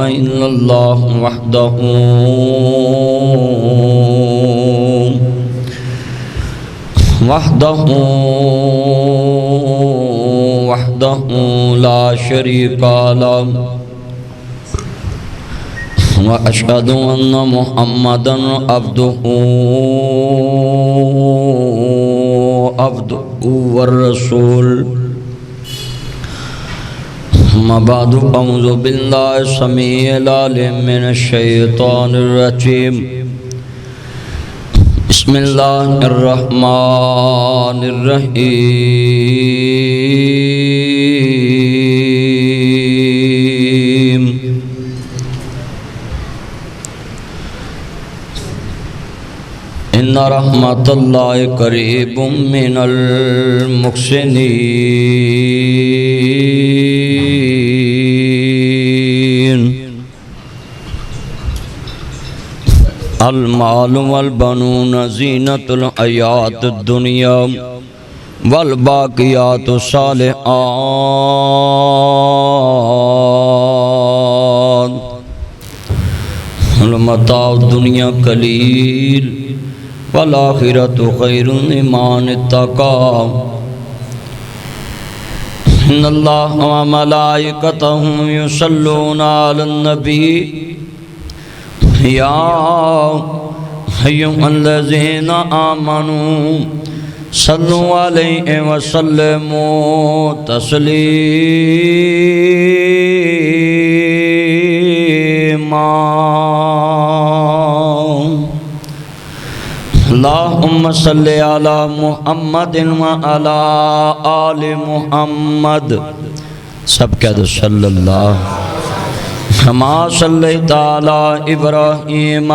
إلا الله وحده لا شريك له وأشهد أن محمدا عبده والرسول أما بعد أعوذ بالله السميع العليم من الشيطان الرجيم بسم الله الرحمن الرحيم إن رحمة الله قريب من المحسنين المال والبنون زینۃ الحیات الدنیا والباقیات الصالحات متاع الدنیا قلیل والآخرۃ خیر لمن اتقى ان اللہ وملائکتہ یصلون علی النبی یا ایھا الذین آمنوا صلوا علیہ وسلموا تسلیما اللہم صلی علی محمد وعلی آل محمد سب کہہ دو صلی اللہ کما صلیت علی ابراہیم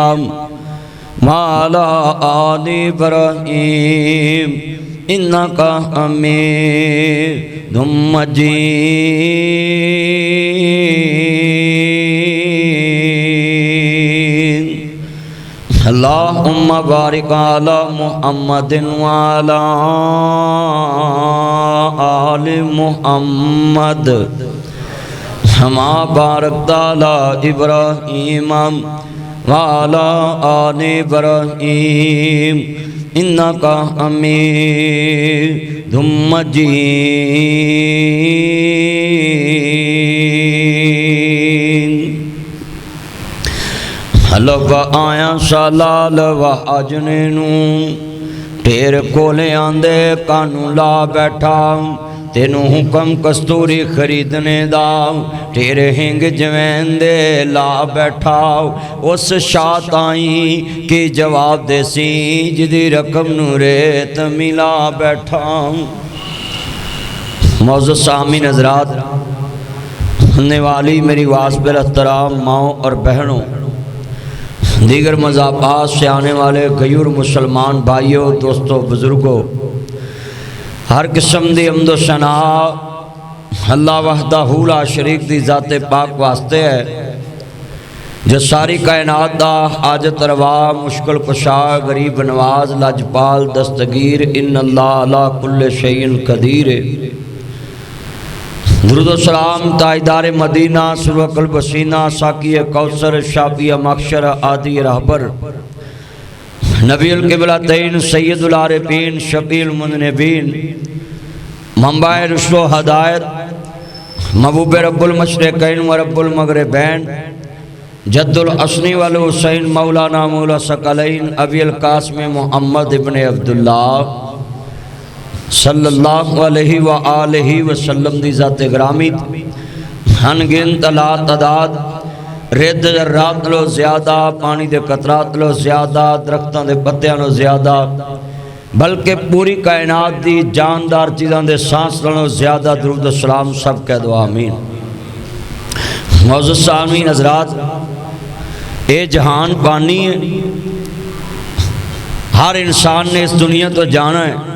وعلی آل ابراہیم انک حمید مجید اللہم بارک علی محمد وعلی آل محمد کما بارکت علی ابراہیم وعلی آل ابراہیم انک حمید مجید لو آیا سالال و اجنینوں تیرے کولے آندے کانوں لا بیٹھا تینوں حکم کستوری خریدنے دا تیرے ہنگ جوین دے لا بیٹھا اس شاعت آئیں کی جواب دے سی جدی رقم نوریت ملا بیٹھا معزز سامعین حضرات سننے والی میری واسبر احترام ماؤں اور بہنوں دیگر مذاہبات سے آنے والے غیور مسلمان بھائیوں دوستوں بزرگوں ہر قسم دی حمد و ثنا اللہ وحدہ لا شریک دی ذات پاک واسطے ہے جو ساری کائنات دا حاجت روا مشکل کشا غریب نواز لاجپال دستگیر ان اللہ علی کل شیء قدیر درود و سلام تاجدار مدینہ سرور قلب سینہ ساقی کوثر شافی مخشر عادی رہبر نبی القبلتین سید العارفین شفیع المذنبین منبع رشد و ہدایت محبوب رب المشرقین و رب المغربین جد الحسن والحسین مولانا مولا ثقلین ابی القاسم محمد ابن عبداللہ صلی اللہ علیہ وآلہ وسلم دی ذات گرامی ہنگنت لا تعداد رد ذرات لو زیادہ پانی دے قطرات لو زیادہ درختوں دے پتیاں لو زیادہ بلکہ پوری کائنات دی جاندار چیزاں دے سانس لو زیادہ درود و سلام سب کہہ دو آمین معزز سامعین حضرات اے جہان پانی ہے ہر انسان نے اس دنیا تو جانا ہے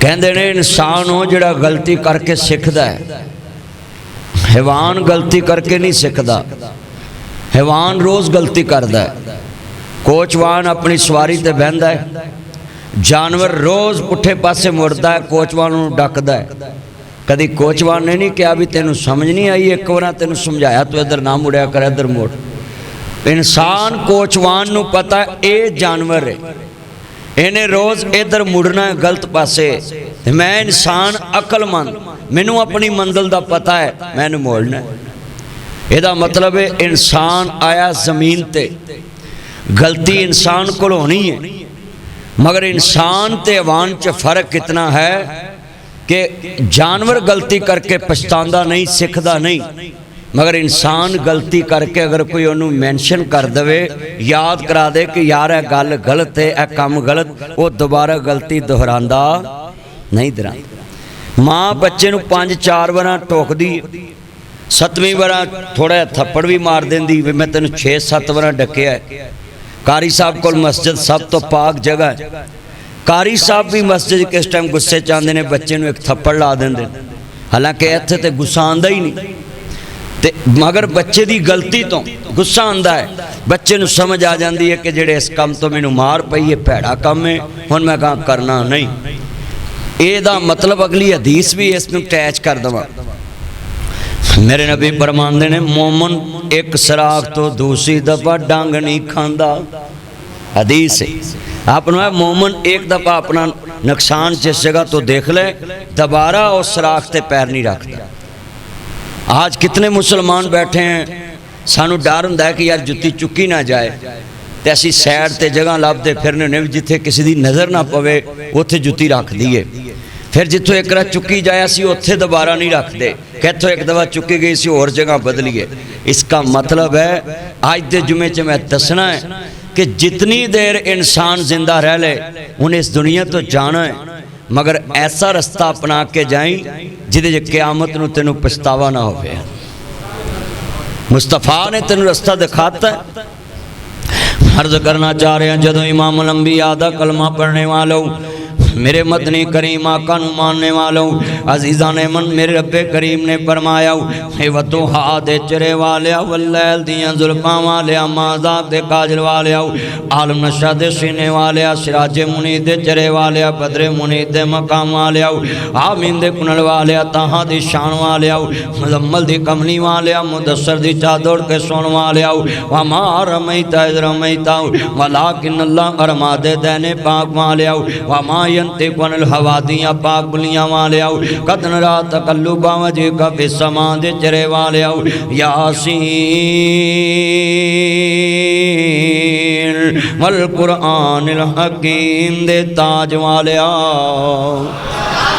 کہندے نے انسان ہو جڑا غلطی کر کے سکھدا ہے حیوان غلطی کر کے نہیں سکھدا حیوان روز غلطی کردا ہے کوچوان اپنی سواری تے بہندا ہے جانور روز پٹھے پاسے مڑدا ہے کوچوان نوں ڈکدا ہے کدی کوچوان نے نہیں کہا بھی تینوں سمجھ نہیں آئی، ایک بار تینوں سمجھایا تو ادھر نہ مڑیا کر، ادھر موڑ۔ انسان کوچوان نو پتہ ہے اے جانور ہے، انہیں روز ادھر مڑنا ہے غلط پاسے، میں انسان عقل مند، مینوں اپنی منزل دا پتہ ہے، میں نے موڑنا ہے۔ یہ مطلب ہے انسان آیا زمین تے، غلطی انسان کو ہونی ہے، مگر انسان تے حیوان چ فرق اتنا ہے کہ جانور غلطی کر کے پچھتاندہ نہیں، سکھدا نہیں، مگر انسان غلطی کر کے اگر کوئی انہوں مینشن کر دے، یاد کرا دے کہ یار اے گل غلط ہے، اے کام غلط، وہ دوبارہ غلطی دہراندہ نہیں دہراندہ۔ ماں بچے نو 5-4 بار ٹوک دی، 7ویں بار تھوڑا تھپڑ بھی مار دیندی، میں تینوں 6-7 بار ڈکیا ہے۔ قاری صاحب کو مسجد سب تو پاک جگہ ہے، قاری صاحب بھی مسجد کس ٹائم غصے چاندے نے بچے نو ایک تھپڑ لا دیندے، حالانکہ ایتھے تے غصہ آندا ہی نہیں، مگر بچے دی غلطی تو غصہ آندا ہے، بچے نو سمجھ آ جاندی ہے کہ جڑے اس کام تو مینوں مار پئی ہے بھیڑا کام ہے، ہن میں کہاں کرنا نہیں۔ اے دا مطلب اگلی حدیث بھی اس میں اٹیچ کر دواں، میرے نبی فرماندے نے مومن ایک سراغ تو دوسری دفعہ ڈانگ نہیں کھاندا، حدیث ہے۔ آپ نے مومن ایک دفعہ اپنا نقصان جس جگہ تو دیکھ لے، دوبارہ اس سراغ تے پیر نہیں رکھتا۔ آج کتنے مسلمان بیٹھے ہیں، سانو ڈر ہوندا ہے کہ یار جتی چکی نہ جائے، تے اسی سیڈ تے جگہ لبدے پھرنے نے جتھے کسی دی نظر نہ پوے اوتھے جتی رکھ دیے، پھر جتوں ایک رات چکی جائے اسی اوتھے دوبارہ نہیں رکھ دے، کہتوں ایک دفعہ چکی گئی سی اور جگہ بدلیے۔ اس کا مطلب ہے آج دے جمعے چ میں دسنا ہے کہ جتنی دیر انسان زندہ رہ لے انہیں اس دنیا تو جانا ہے، مگر ایسا رستہ اپنا کے جائیں جدے قیامت نو تینوں پچھتاوا نہ ہوئے۔ مصطفیٰ نے تینوں رستہ دکھاتا ہے۔ عرض کرنا چاہ رہے ہیں جدو امام الانبیاء دا کلمہ پڑھنے والوں، میرے مدنی کریم آقا نو ماننے والوں، عزیزان من میرے رب کریم نے فرمایا اے وضحا دے چرے والیا واللیل دیاں زلفاں والیا مازاب دے کاجل والیا عالم نشہ دے سینے والیا سراج منید دے چرے والیا بدر منید دے مقام والیا آمین دے کنل والیا تاہاں دی شان والیا مزمل دی کملی والیا مدثر دی چادر کے سون والیا وما رمیتا اذ رمیتا ولیکن اللہ ارما دے دینے پاک والیا وما ینتقن الحوادیاں پاک بلیاں والیا قد نرا تقلبا وجہ کا فی السماء دے چرے والیا یاسین والقرآن الحکیم دے تاج والیا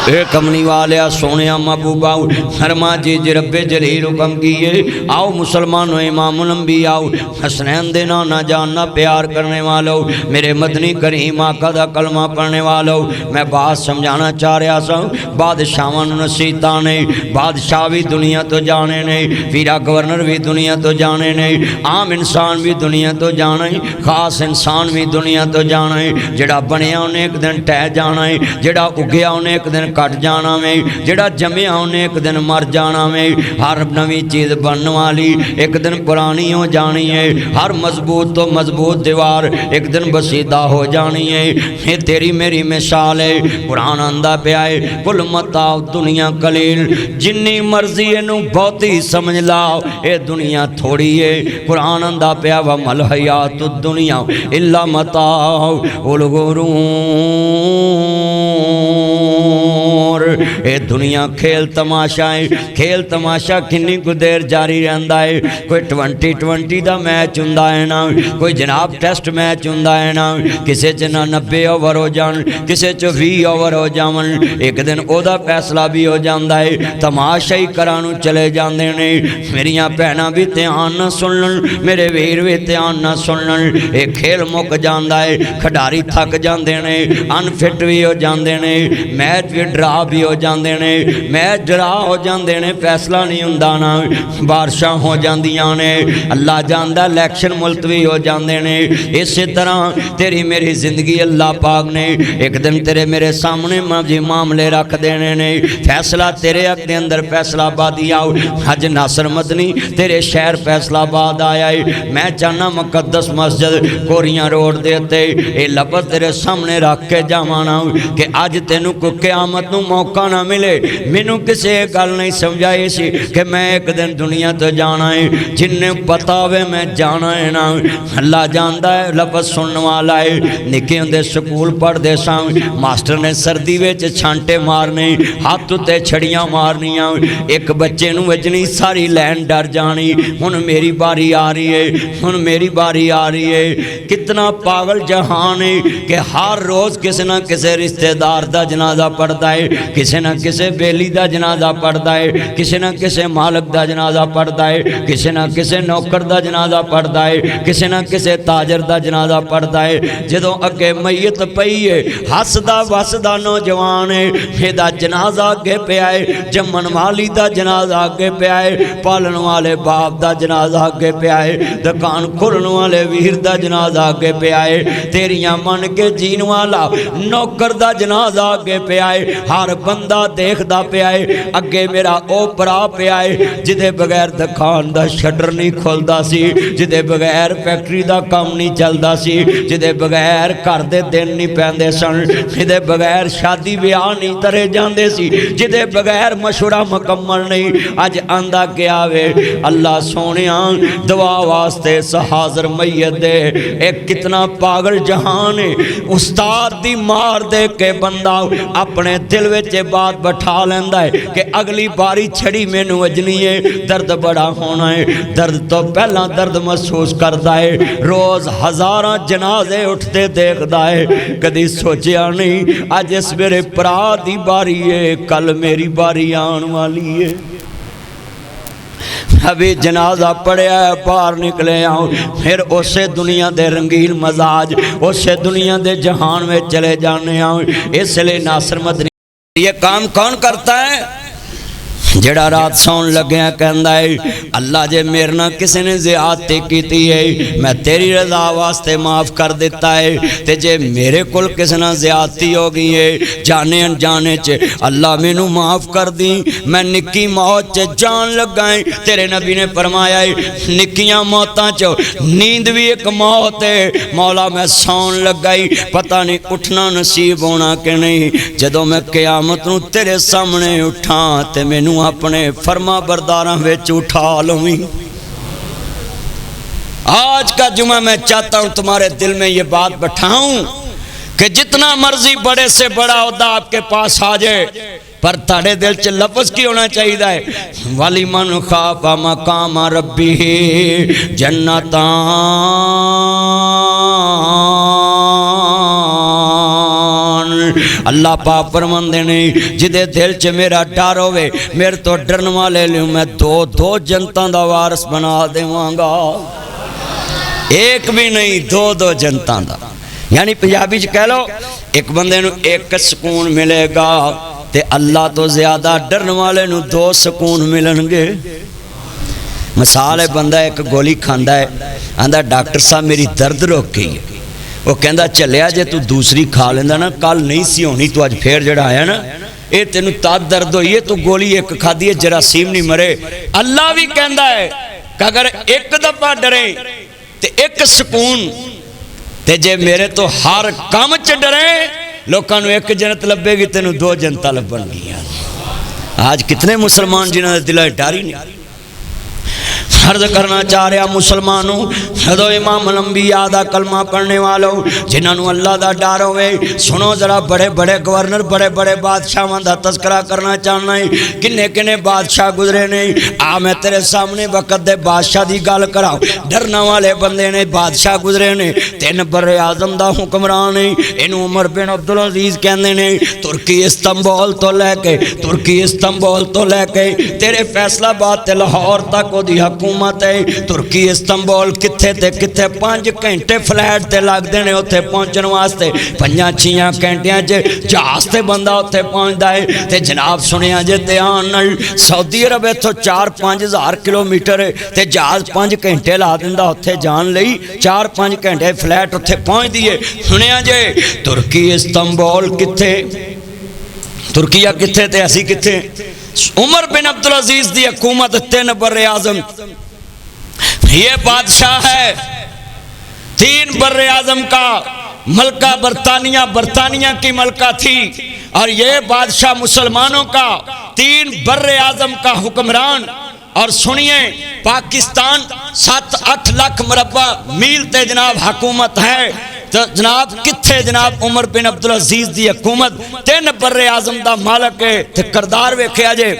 اے کملی والیا سونیا محبوبہ فرما جی رب جلیل حکم کیے آؤ مسلمانوں امام الانبیاء حسنین دے نانا جاننا پیار کرنے والوں میرے مدنی کریم آقا دا کلمہ پڑھنے والوں میں بات سمجھانا چاہ رہا سا بادشاہاں نصیحتاں نہیں بادشاہ بھی دنیا تو جانے نہیں پیرا گورنر بھی دنیا تو جانے نہیں عام انسان بھی دنیا تو جانا ہے خاص انسان بھی دنیا تو جانا ہے جڑا بنیا انہیں ایک دن ٹہ جانا ہے جڑا اگیا انہیں ایک دن کٹ جانا میں جڑا جمعیا انہیں ایک دن مر جانا میں ہر نوی چیز بننے والی ایک دن پرانی ہو جانی ہے ہر مضبوط تو مضبوط دیوار ایک دن بسیدہ ہو جانی ہے یہ تیری میری مثال ہے قرآن آندہ پہ آئے کل متاع دنیا قلیل جنی مرضی انہوں بہت ہی سمجھ لاؤ اے دنیا تھوڑی ہے قرآن آندہ پہ آئے وَمَا الْحَيَاةُ الدُّنْيَا إِلَّا مَتَاعُ الْغُرُورِ اے دنیا کھیل تماشا ہے کھیل تماشا کنی کو دیر جاری رہندا ہے کوئی 20-20 دا میچ ہوندا ہے نا کوئی جناب ٹیسٹ میچ ہوندا ہے نا کسے چ نہ 90 اوور ہو جان کسے چ 20 اوور ہو جاون ایک دن او دا فیصلہ بھی ہو جاندا ہے تماشا ہی کرانو چلے جاندے نے میریاں بہناں بھی دھیان نہ سنن میرے ویر بھی دھیان نہ سنن اے کھیل مک جاندا ہے کھڈاری تھک جاندے نے ان فٹ بھی ہو جاندے نے میچ بھی ڈرا بھی ہو جاندے نے میچ ڈرا ہو جاندے نے فیصلہ نہیں ہوندا نا بارشاں ہو جاندیاں نے اللہ جاندا الیکشن ملتوی ہو جاندے نے اسی طرح تیری میری زندگی اللہ پاک نے ایک دن تیرے میرے سامنے معاملے رکھ دینے نے فیصلہ تیرے حق دے اندر فیصلہ آبادی آؤ حج ناصر مدنی تیرے شہر فیصلہ آباد آیا ہے میں چاہنا مقدس مسجد کوریاں روڈ دیتے اے لفظ تیرے سامنے رکھ کے جاوانا کہ اج تینوں کو قیامت نو موقع نہ ملے مینوں کسے گل نہیں سمجھائی سی کہ میں ایک دن دنیا تو جانا ہے جن نے پتا ہوئے میں جانا ہے نا اللہ جاندا ہے لفظ سنن والا ہے نکے ہوندے سکول پڑھ دے ساں ماسٹر نے سردی وچ چھانٹے مارنے ہاتھ تے چھڑیاں مارنیاں ایک بچے نوں وجنی ساری لین ڈر جانی ہن میری باری آ رہی ہے ہن میری باری آ رہی ہے کتنا پاگل جہان ہے کہ ہر روز کسی نہ کسی رشتہ دار دا جنازہ پڑھتا ہے کسی نہ کسی بیلی دا جنازہ پڑھتا ہے کسی نہ کسی مالک دا جنازہ پڑھتا ہے کسی نہ کسی نوکر دا جنازہ پڑھتا ہے کسی نہ کسی تاجر دا جنازہ پڑھتا ہے جدوں اگے میت پئی ہے ہسدا وسدا نوجوان ہے ایدا جنازہ اگے پیا ہے جمن والی دا جنازہ اگے پیا ہے پالن والے باپ دا جنازہ اگے پیا ہے دکان کھولن والے ویر دا جنازہ اگے پیا ہے تیریاں من کے جین والا نوکر دا جنازہ اگے پیا ہے ہر بندہ دیکھدا پیا ہے اگے میرا او پرا پیا ہے جدے بغیر دکان دا شٹر نہیں کھلدا سی جدے بغیر فیکٹری دا کام نہیں چلدا سی جدے بغیر گھر دے دن نہیں پیندے سن جدے بغیر شادی بیاہ نہیں ترے جاندے سی جدے بغیر مشورہ مکمل نہیں اج آندا کیا وے اللہ سونیاں دعا واسطے حاضر میت دے ایک کتنا پاگل جہان ہے استاد دی مار دے کے بندہ اپنے دل وچ بات بٹھا لیندا ہے کہ اگلی باری چھڑی مینوں وجنی ہے درد بڑا ہونا ہے درد تو پہلا درد محسوس کردا ہے روز ہزاراں جنازے اٹھتے دیکھدا ہے کدی سوچیا نہیں اج اس میرے پرا دی باری ہے کل میری باری آن والی ہے ابھی جنازہ پڑھیا ہے باہر نکلے آؤں پھر اسے دنیا دے رنگین مزاج اسے دنیا دے جہان میں چلے جانے آؤں اس لئے ناصر مدنی یہ کام کون کرتا ہے جڑا رات سون لگیا کہندا ہے اللہ جے میرنا کسی نے زیادتی کیتی ہے میں تیری رضا واسطے معاف کر دیتا ہے تے جے میرے کل کسی نے زیادتی ہو گئی ہے جانے انجانے چے اللہ میں نو معاف کر دی میں نکی موت چے جان لگائیں تیرے نبی نے فرمایا ہے نکیاں موتاں چو نیند بھی ایک موت ہے مولا میں سون لگائی پتہ نہیں اٹھنا نصیب ہونا کہ نہیں جدوں میں قیامت نو تیرے سامنے اٹھاں تے میں نو اپنے فرما برداراں وچ اٹھا لویں آج کا جمعہ میں چاہتا ہوں تمہارے دل میں یہ بات بٹھاؤں کہ جتنا مرضی بڑے سے بڑا عہدہ آپ کے پاس آ جائے پر تاڑے دل چ لفظ کی ہونا چاہیے ہے وَلِمَنْ خَافَ مَقَامَ رَبِّهِ اللہ پاک فرماندے نے جدے دل چ میرا ڈر ہوئے میرے تو ڈرن والے لیوں میں دو جنتاں دا وارث بنا دیواں گا ایک بھی نہیں دو جنتاں دا یعنی پنجابی چ کہہ لو ایک بندے نو ایک سکون ملے گا تے اللہ تو زیادہ ڈرن والے نو دو سکون ملن گے مثال ہے بندہ ایک گولی کھاندا ہے آندا ڈاکٹر صاحب میری درد روک گئی ہے وہ کہندا چلیا جے تو دوسری کھا لیندا نا کل نہیں سی ہونی تو اج پھر جڑا آیا نا اے تینوں تاد درد ہوئی ہے تو گولی ایک کھادی ہے جراثیم نہیں مرے اللہ بھی کہندا ہے کہ اگر ایک دفعہ ڈرے تے ایک سکون تے جے میرے تو ہر کام چ ڈرے لوکاں نوں ایک جنت لبے گی تینوں دو جنتاں لبن گیاں آج کتنے مسلمان جنہاں دے دل وچ ڈر ہی نہیں عرض کرنا چاہ رہا مسلمانوں حضو امام الانبیاء دا کلمہ پڑھنے والوں جنہاں نو اللہ دا ڈر ہوئے سنو ذرا بڑے بڑے گورنر بڑے بڑے بادشاہ دا تذکرہ کرنا چاہنا ہے کنے بادشاہ گزرے نہیں میں تیرے سامنے وقت دے بادشاہ دی گال کراؤ ڈرنا والے بندے نے بادشاہ گزرے نے 3 بر اعظم دا حکمران ہے انہوں عمر بن عبدالعزیز کہندے نے ترکی استنبول تو لے کے تیرے فیصلہ بات تے لاہور تک دی حکومت ہے ترکی استنبول کتھے تے کتھے 5 گھنٹے فلیٹ تے لگ دینے ہوتے پہنچن واسطے 5-6 گھنٹیاں جہاز تے بندہ ہوتے پہنچدا ہے تے جناب سنیا جے دھیان نال سعودی عرب تو 4-5 ہزار کلومیٹر ہے تے جہاز 5 گھنٹے لا دیندا اوتھے جان لئی 4-5 گھنٹے فلیٹ اوتھے پہنچ دیے سنیا جے ترکی استنبول کتھے ترکیہ کتھے تے اسی کتھے عمر بن عبدالعزیز دی حکومت 3 بر اعظم یہ بادشاہ ہے 3 بر اعظم کا ملکہ برطانیہ کی ملکہ تھی اور یہ بادشاہ مسلمانوں کا 3 بر اعظم کا حکمران، اور سنیے پاکستان 7-8 لاکھ مربع میل تے جناب حکومت ہے، تو جناب کتھے جناب عمر بن عبدالعزیز دی حکومت 3 بر اعظم دا مالک ہے، تے کردار ویکھیا جے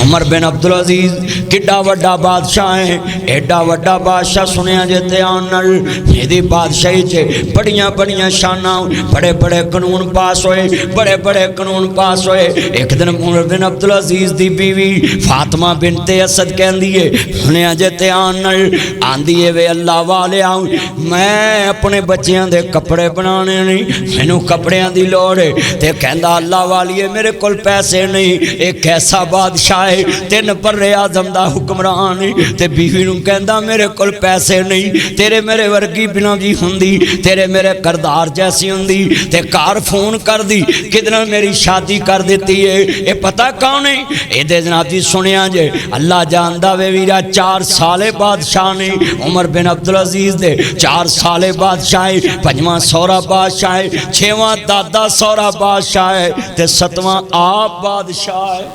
عمر بن عبدالعزیز کڈا وڈا بادشاہ ہے، ایڈا وڈا بادشاہ سنیا جے آن نال میری بادشاہی چے بڑیاں بڑیاں شاناں، بڑے بڑے قانون پاس ہوئے، بڑے بڑے قانون پاس ہوئے۔ ایک دن عمر بن عبدالعزیز دی بیوی فاطمہ بنت اسد کہندی ہے سنیا جے آن نال آندی ہے وے اللہ والے آؤں میں اپنے بچیاں دے کپڑے بنانے نہیں، مینوں کپڑیاں دی لوڑ ہے، تے کہندا اللہ والیے میرے کول پیسے نہیں، ایک ایسا بادشاہ 3 بر اعظم دا حکمران، تے بیوی نوں کہندا میرے کول پیسے نہیں، تیرے میرے ورگی بنا دی ہوندی، تیرے میرے کردار جیسی ہوندی، تے کار فون کر دی کدنا میری شادی کر دیتی ہے، اے پتہ کون ہے اے دے جناب جی سنیا جے اللہ جاندا وے ویرا 4 سالے بادشاہ نے عمر بن عبدالعزیز دے 4 سالے بادشاہ، 5واں سورا بادشاہ، 6واں دادا سورا بادشاہ تے 7واں آپ بادشاہ ہے۔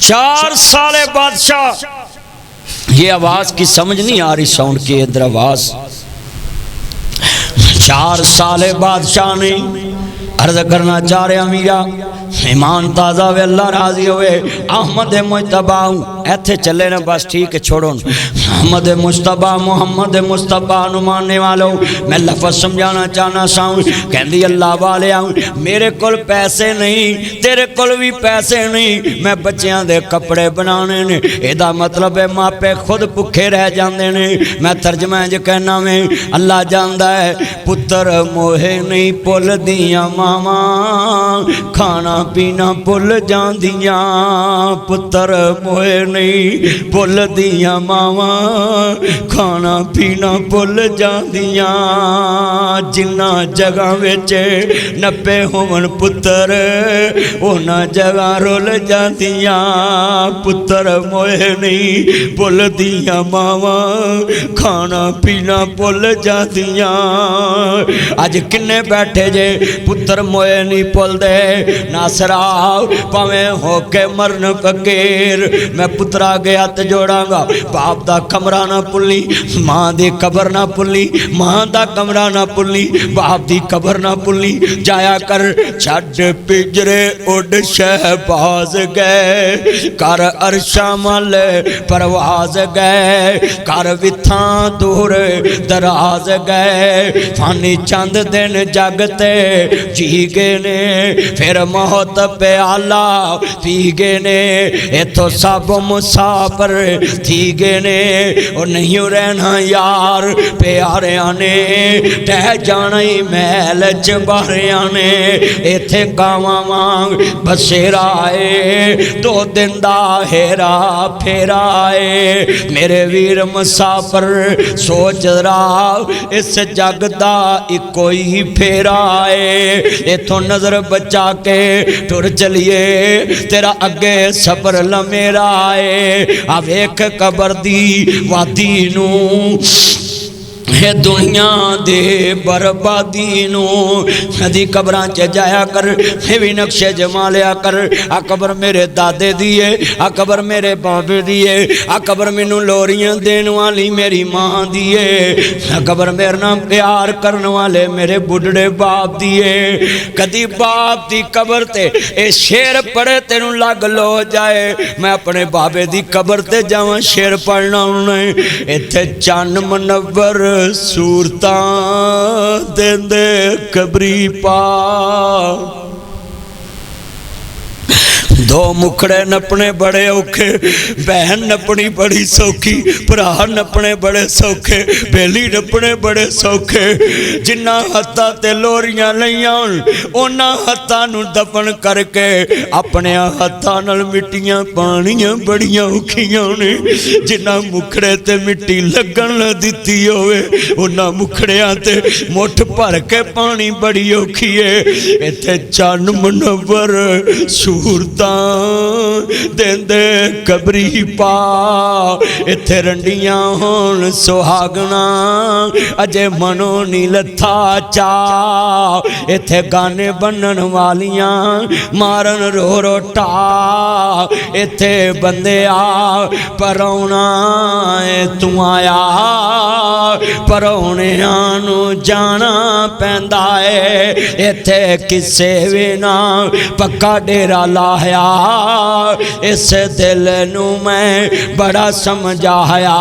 4 سالے بادشاہ، یہ آواز کی سمجھ نہیں آ رہی، ساؤنڈ کی ادھر آواز، 4 سالے بادشاہ نے عرض کرنا چاہ رہے میرا ایمان تازہ ہوئے اللہ راضی ہوئے احمد مجتبہ ایتھے چلے نا بس ٹھیک ہے چھوڑو احمد مجتبہ محمد مصطفیٰ نمانے والوں میں لفظ سمجھانا چاہنا ساؤں کہندی اللہ والے آؤں میرے کل پیسے نہیں تیرے کل بھی پیسے نہیں میں بچیاں دے کپڑے بنانے نے ایدہ مطلب ہے ماں پہ خود پکھے رہ جاندے نے میں ترجمہ جو کہنا میں اللہ جاندہ ہے پتر موہے نہیں پول دیاں ماما کھانا پینا پل جاندیاں پتر موئے نہیں پل دیاں ماما کھانا پینا پل جاندیاں جنہ جگہ ویچے نپے ہومن پتر اونا جگہ رول جاندیاں پتر موئے نہیں پل دیاں ماما کھانا پینا پل جاندیاں آج کنے بیٹھے جے پتر موئے نہیں پل دے ناصراؤ پاویں ہو کے مرن فقیر میں پترا گیا تے جوڑاں گا باپ دا کمرہ نہ پلی ماں دی قبر نہ پلی ماں دا کمرہ نہ پلی باپ دی قبر نہ پلی جایا کر چھڑ پجرے اڑ شہباز گئے کر عرشہ مل پرواز گئے کر وتھاں دور دراز گئے فانی چند دن جگتے جی گے نے پھر موت پہ آلہ پی گے نے ایتھو سب مسافر تھی گے نے اور نہیں رہنا یار پیارے آنے ٹہ جانے محل چبارے آنے ایتھے کاما مانگ بسیرا آئے 2 دن دا ہیرا پھیرا آئے میرے ویر مسافر سوچ رہا اس جگ دا کوئی پھیرا آئے ایتھو نظر بچا کے ٹر چلیے تیرا اگے صبر لمیرا آئے اب ایک قبر دی وادی نو ہے دنیا دے بربادی نو ندی قبران چے جایا کر بھی نقشے جمالیا کر آ قبر میرے دادے دیئے آ قبر میرے بابے دیئے آ قبر منو لوریاں دین والی میری ماں دیئے آ قبر میرے نام پیار کرن والے میرے بڑھڑے باپ دیئے کدی باپ دی قبر تے اے شیر پڑے تینوں لگ لو جائے میں اپنے بابے دی قبر تے جاواں شیر پڑھنا انہیں ایتھے چان منور سورتاں دین دے قبری پا 2 مکھڑے نپنے بڑے اوکھے بہن نپنی بڑی سوکھی پرا نپنے بڑے سوکھے بیلی نپنے بڑے سوکھے جنہ ہتھا تے لوریاں لیاں اونا ہتھا نو دفن کر کے اپنے ہتھا نل مٹیاں پانیاں بڑیاں اوکھیاں نے جنہ مکھڑے تے مٹی لگن دیتی ہوئے اونا مکھڑیاں تے موٹھ پر کے پانی بڑی اوکھی ہے ایتھے چان منور سورتاں دیندے قبری پا ایتھے رنڈیاں ہون سہاگنا اجے منو نہیں لتھا چا ایتھے گانے بنن والیاں مارن رو رو ٹا ایتھے بندے آ پرونا تو آیا پرونے آنو جانا پیندا ہے ایتھے کسے وینا پکا ڈیرا لایا اس دل نو میں بڑا سمجھایا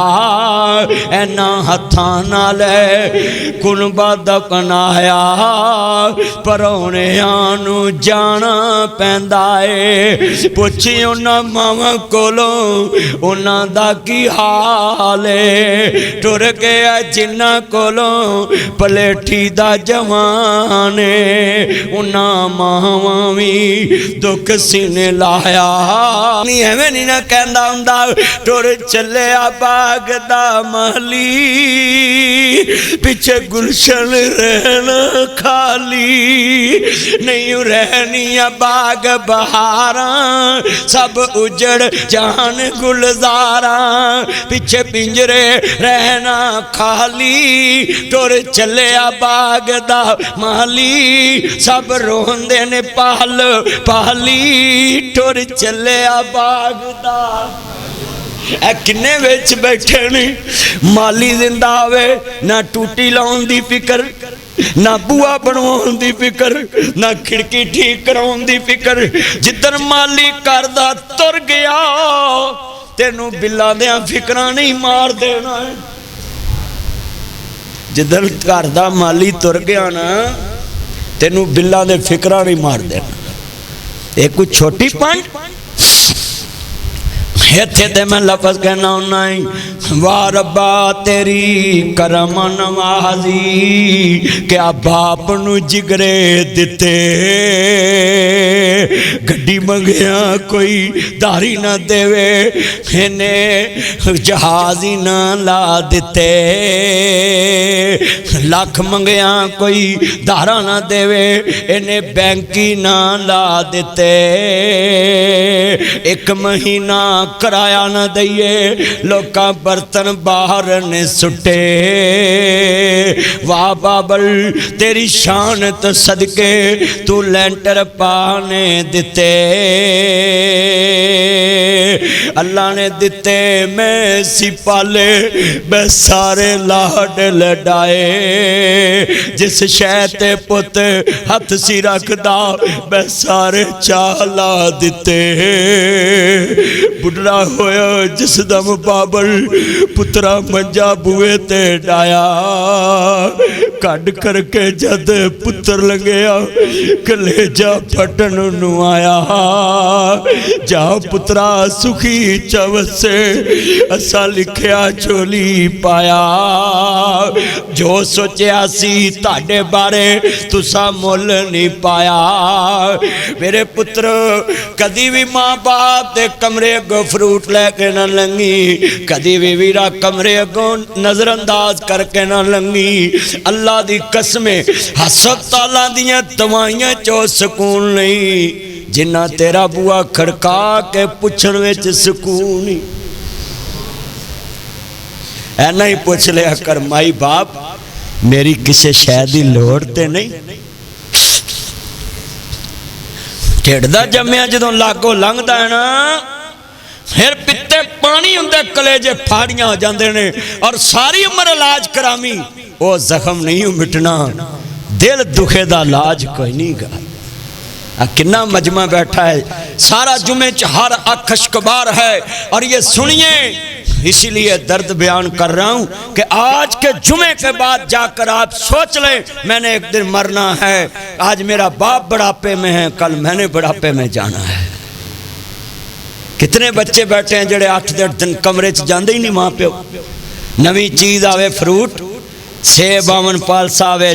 اینا ہتھاں نالے کنبا دکنایا پرونے آنو جانا پیندا ہے پوچھی انہاں ماما کولوں انہاں دا کی حال ہے ٹر گیا جنہ کولوں پلیٹھی دا جوانے انہاں ماما بھی دکھ سینے لایا نہیں ہمیں نہیں نہ کہندہ ہندہ ٹر چلے باغ دا مالی پیچھے گلشن رہنا خالی نہیں رہنی باغ بہاراں سب اجڑ جان گلزاراں پیچھے پنجرے رہنا خالی ٹر چلے باغ دا مالی سب روندے نے پال پالی ٹر چلے باغ دا اے کنے ویچ بیٹھے نہیں مالی زندہ آوے نہ ٹوٹی لاؤں دی فکر نہ بوا بنوان دی فکر نہ کھڑکی ٹھیک کراؤں دی فکر جدر مالی کردہ تر گیا تینو بلا دیاں فکران نہیں مار دینا ہے جدر کردہ مالی تر گیا نا تینو بلا دے فکران نہیں مار دینا ایک کچھ چھوٹی پانچ ایتھے تے میں لفظ کہنا ہونائی واہ ربا تیری کرم نوازی کیا باپ نو جگرے دیتے گھڑی منگیا کوئی داری نہ دیوے انہیں جہازی نہ لا دیتے لاکھ منگیا کوئی دارا نہ دیوے انہیں بینکی نہ لا دیتے ایک مہینہ کرایا نہ دئیے لوکاں برتن باہر نے سٹے واہ بابل تیری شان تو صدقے تو لینٹر پانے دیتے اللہ نے دیتے میں سی پالے بے سارے لاڈ لڈائے جس شہت پت ہاتھ سی رکھ دا بے سارے چالا دیتے بڑھا ہویا جس دم بابل پترا منجا بوئے تے ڈایا کڑ کر کے جد پتر لگیا کلیجا پھٹن نو آیا جا پترا سکھی چوت سے اسا لکھیا چولی پایا جو سوچیا سی تاڑے بارے تسا مول نہیں پایا میرے پتر کدی بھی ماں باپ دے کمرے گو فروٹ لے کے نہ لنگی کدی بھی ویرا کمرے گو نظر انداز کر کے نہ لنگی اللہ دی قسمیں ہسپتالاں دیاں دوائیاں چو سکون نہیں جنہ تیرا بوا کھڑکا کے پچھڑ وچ سکون نہیں اے نہیں پوچھ لیا کر مائی باپ میری کسے شہدی لوڑ تے نہیں ٹھڑ جمعہ جدوں لاگو لنگ دا ہے نا پھر پتے پانی ہوندے کلیجے پھاڑیاں ہو جاندے نے اور ساری عمر علاج کرامی وہ زخم نہیں مٹنا دل دکھے دا علاج کوئی نہیں گا کنا مجمع بیٹھا ہے سارا جمعہ ہر اکھشکبار ہے اور یہ سنیے اسی لیے درد بیان کر رہا ہوں کہ آج کے جمعے کے بعد جا کر آپ سوچ لیں میں نے ایک دن مرنا ہے آج میرا باپ بڑھاپے میں ہے کل میں نے بڑھاپے میں جانا ہے کتنے بچے بیٹھے ہیں جڑے 8 دن کمرے چ جاندے ہی نہیں ماں پہ نوی چیز آوے فروٹ سیب آون پالسا آوے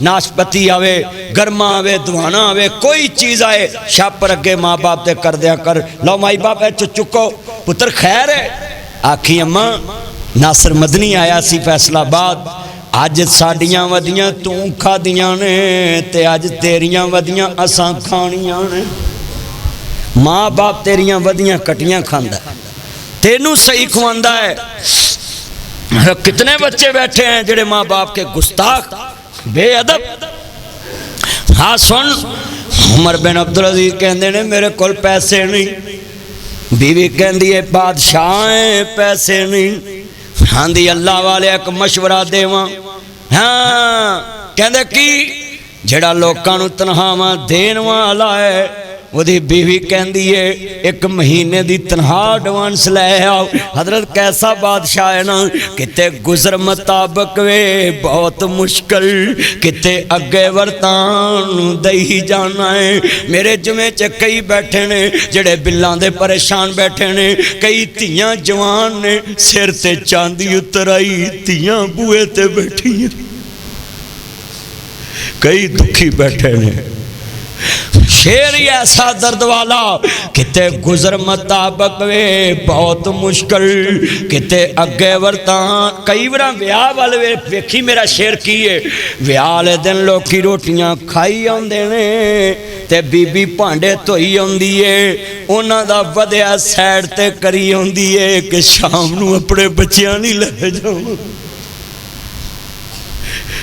ناشپتی آوے گرما آوے دوانا آوے کوئی چیز آئے شاپ رگے ماں باپ دے کر دیا کر لو مائی باپ ہے چکو پتر خیر ہے آکھی اماں ناصر مدنی آیا سی فیصل آباد آج ساڑیاں ودیاں تو کھا دیاں نے تے آج تیریاں ودیاں اساں کھانیاں نے ماں باپ تیریاں ودیاں کٹیاں کھاندا ہے، تینوں صحیح کھواندا ہے۔ کتنے بچے بیٹھے ہیں جڑے ماں باپ کے گستاخ بے ادب۔ ہاں سن، عمر بن عبدالعزیز کہندے نے میرے کول پیسے نہیں، بیوی کہندی ہے بادشاہ ہیں پیسے نہیں، ہاں دی اللہ والے ایک مشورہ دیواں، ہاں کہندے کی جڑا لوکاں نوں تنخواہ دین والا ہے وہ دی بیوی کہندی ہے ایک مہینے دی تنخواہ ایڈوانس لے آؤ۔ حضرت کیسا بادشاہ ہے نا، کتے گزر مطابق وے بہت مشکل، کتے اگے ورتان دئی جانا ہے۔ میرے جمعے چ کئی بیٹھے نے جڑے بلاں دے پریشان بیٹھے نے، کئی تیاں جوان نے سر تے چاندی اتر آئی، تیاں بوئے تے بیٹھی ہیں، کئی دکھی بیٹھے نے۔ شیر ہی ایسا درد والا، کتے گزر مطابق وے بہت مشکل، کتے اگے ورتان۔ کئی بار ویاہ والے ویکھی میرا شیر کی ہے، ویاہ والے دن لوکی روٹیاں کھائی آندے نے تے بی بی پانڈے دھوئی آندی ہے، انہاں دا ودیا سائڈ تے کری آندی ہے کہ شام نو اپنے بچیاں نہیں لے جاؤں۔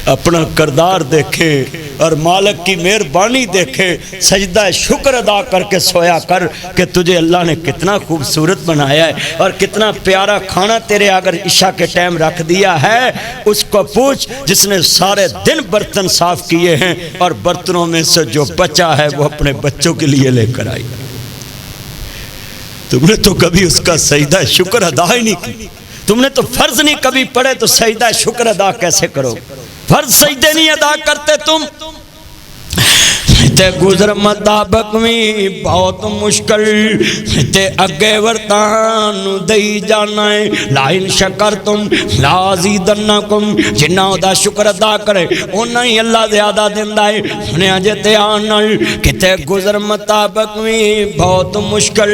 اپنا کردار دیکھے اور مالک کی مہربانی دیکھے، سجدہ شکر ادا کر کے سویا کر کہ تجھے اللہ نے کتنا خوبصورت بنایا ہے اور کتنا پیارا کھانا تیرے اگر عشاء کے ٹائم رکھ دیا ہے۔ اس کو پوچھ جس نے سارے دن برتن صاف کیے ہیں اور برتنوں میں سے جو بچا ہے وہ اپنے بچوں کے لیے لے کر آئی۔ تم نے تو کبھی اس کا سجدہ شکر ادا ہی نہیں کی، تم نے تو فرض نہیں کبھی پڑھے تو سجدہ شکر ادا کیسے کرو؟ فرض سجدے نہیں ادا کرتے تم۔ تے گزر مطابق میں بہت مشکل، تے اگے ورتان دئی جانا ہے۔ لائن شکر تم لازیدنکم، جنہ دا شکر ادا کرے انہاں ہی اللہ زیادہ دیندا ہے۔ سنیا جے دھیان نال، کتے گزر مطابق میں بہت مشکل،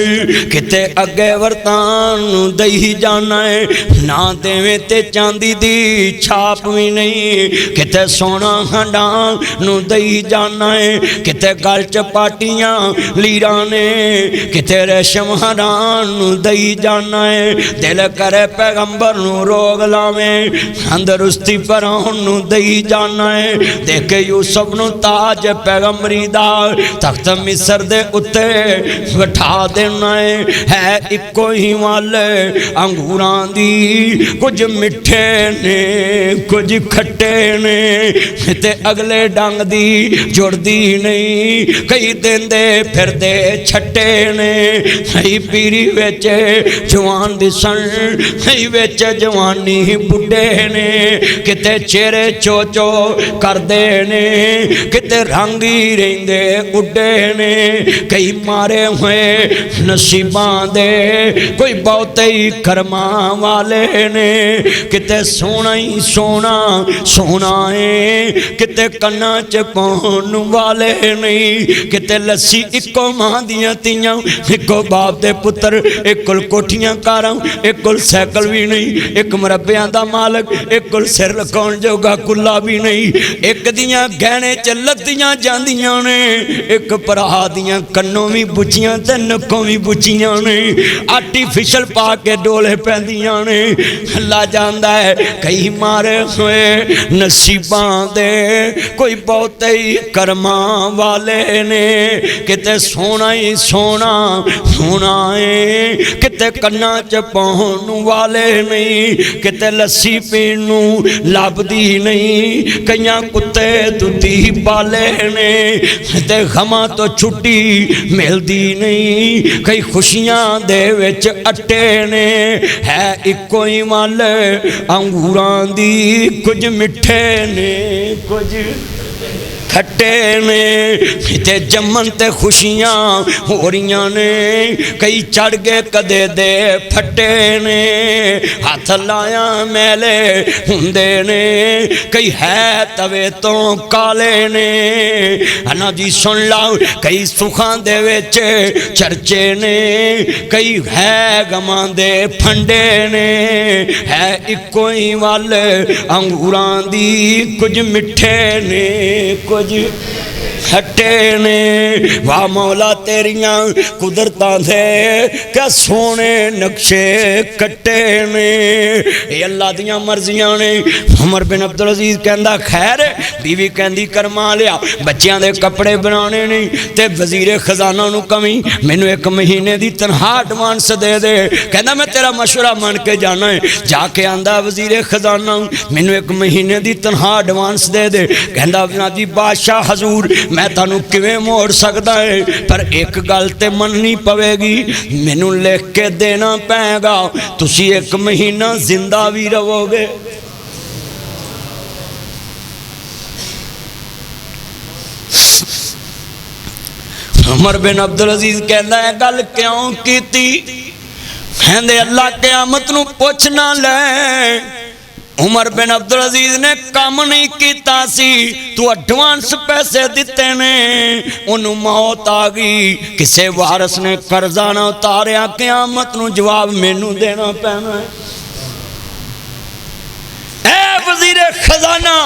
کتے اگے ورتان دئی جانا ہے۔ نہ دیویں تے چاندی دی چھاپ بھی نہیں، کتے سونا ہنڈاں نو دئی جانا ہے۔ کتے گل چپاٹیاں لیرانے، کتے ریشم ہران دئی جانا ہے۔ دل کرے پیغمبر نو روگ لاویں، اندرستی فرعون نو دئی جانا ہے۔ دیکھے یوسف نو تاج پیغمبری دا تخت مصر دے اتے بٹھا دینا ہے اکو ہی والے انگوراں دی، کچھ مٹھے نے کچھ کھٹے نے، تے اگلے ڈنگ دی جڑ دی نہیں، کئی دن دے پھر دے چھٹے نے۔ ہی پیری ویچ جوان دی سن، ہی ویچ جوانی بڑھے نے، کتے چہرے چوچو کر دے نے، کتے رنگی رہندے اڈے نے۔ کئی مارے ہوئے نصیباں دے، کوئی بہتے ہی کرماں والے نے، کتے سونا ہی سونا سونا ہے، کتے کنا چپون والے نہیں، کتے لسی اکو ماں دیاں تیاں، اکو باپ دے پتر، ایک کل کوٹھیاں کاراں، ایک کل سیکل بھی نہیں، ایک مربیاں دا مالک، ایک کل سر لکون جوگا کلا بھی نہیں، ایک دیاں گہنے چلت دیاں جاندیاں نے، ایک پرہا دیاں کنوں بھی بچیاں تے نکوں بھی بچیاں نے، آرٹیفیشل پا کے ڈولے پہندیاں نے۔ اللہ جاندہ ہے کئی مارے ہوئے نصیباں دے، کوئی بہت ہی کرماں والے نے، کتے سونا ہی سونا سونا ہے، کتے کنا چپون والے نہیں، کتے لسی پینو لب دی نہیں، کئیاں کتے دودھی بالے نے، تے غماں تو چھٹی مل دی نہیں، کئی خوشیاں دے وچ اٹے نے، ہے اکو ہی والے انگوراں دی، کچھ مٹھے نے کچھ کھٹے نے، تے جمن تے خوشیاں ہو رہیاں نے، کئی چڑھ گئے کدے دے پھٹے نے، ہاتھ لایا میلے ہندے نے، کئی ہے توے تو کالے نے۔ انا جی سن لاؤ کئی سکھان دے وچ چرچے نے، کئی ہے گمان دے پھنڈے نے، ہے اکو ہی والے انگوراں دی، کچھ مٹھے نے کچھ کھٹے نے واہ مولا تیریاں قدرتاں دے کیا سونے نقشے کٹے نے اے اللہ دیاں مرضیاں نے عمر بن عبدالعزیز کہندا خیر بیوی کہندی کرما لیا بچیاں دے کپڑے بنانے نہیں تے وزیر خزانہ نو کمی مینوں 1 مہینے دی تنخواہ ایڈوانس دے دے کہندا میں تیرا مشورہ مان کے جانا ہے جا کے آندا وزیر خزانہ مینوں 1 مہینے دی تنخواہ ایڈوانس دے دے کہندا جی بادشاہ حضور میں تانوں کیویں موڑ سکدا ہے پر ایک گل تے مننی پوے گی مینوں لکھ کے دینا پے گا تسی 1 مہینہ زندہ بھی رہو گے عمر بن عبدالعزیز کہندا ہے گل کیوں کیتی کہندے اللہ قیامت نو پوچھ نہ لے عمر بن عبدالعزیز نے کام نہیں کیتا سی تو ایڈوانس پیسے دیتے نے انہوں موت آگئی کسے وارث نے قرضہ نہ اتاریا قیامت نو جواب مینوں دینا پینا ہے اے وزیر خزانہ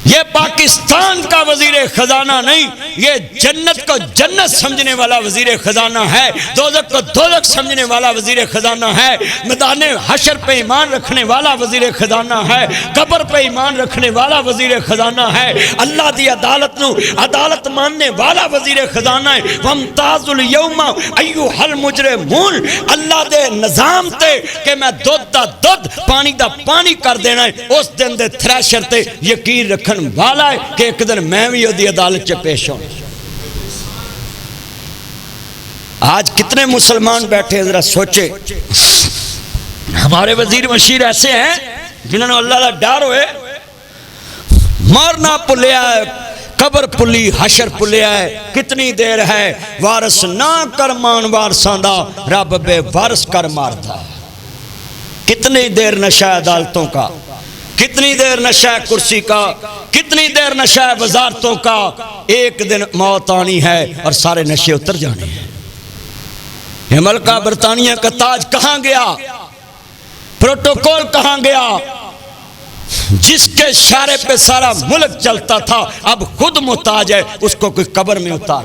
یہ پاکستان کا وزیر خزانہ نہیں یہ جنت کو جنت سمجھنے والا وزیر خزانہ ہے دوزخ کو دوزخ سمجھنے والا وزیر خزانہ ہے میدان حشر پہ ایمان رکھنے والا وزیر خزانہ ہے قبر پہ ایمان رکھنے والا وزیر خزانہ ہے اللہ دی عدالت نو عدالت ماننے والا وزیر خزانہ ہے وامتاز اليوم ایھا المجرمون اللہ دے نظام تے کہ میں دودھ دا دودھ پانی دا پانی کر دینا ہے اس دن دے تھریشر تے یقین رکھن والا ہے کہ ایک دن میں بھی دی عدالت چ پیش ہوں آج کتنے مسلمان بیٹھے ہیں ذرا سوچے ہمارے وزیر مشیر ایسے ہیں جنہوں نے اللہ کا ڈر ہوئے مارنا پلیا ہے قبر پلی حشر پلیا ہے کتنی دیر ہے وارث نہ کر مان وارثاں دا رب بے وارث کر مارتا کتنی دیر نشہ عدالتوں کا کتنی دیر نشہ کرسی کا کتنی دیر نشہ وزارتوں کا ایک دن موت آنی ہے اور سارے نشے اتر جانے ہیں یہ ملکہ برطانیہ کا تاج کہاں گیا پروٹوکول کہاں گیا جس کے اشارے پہ سارا ملک چلتا تھا اب خود محتاج ہے اس کو کوئی قبر میں اتار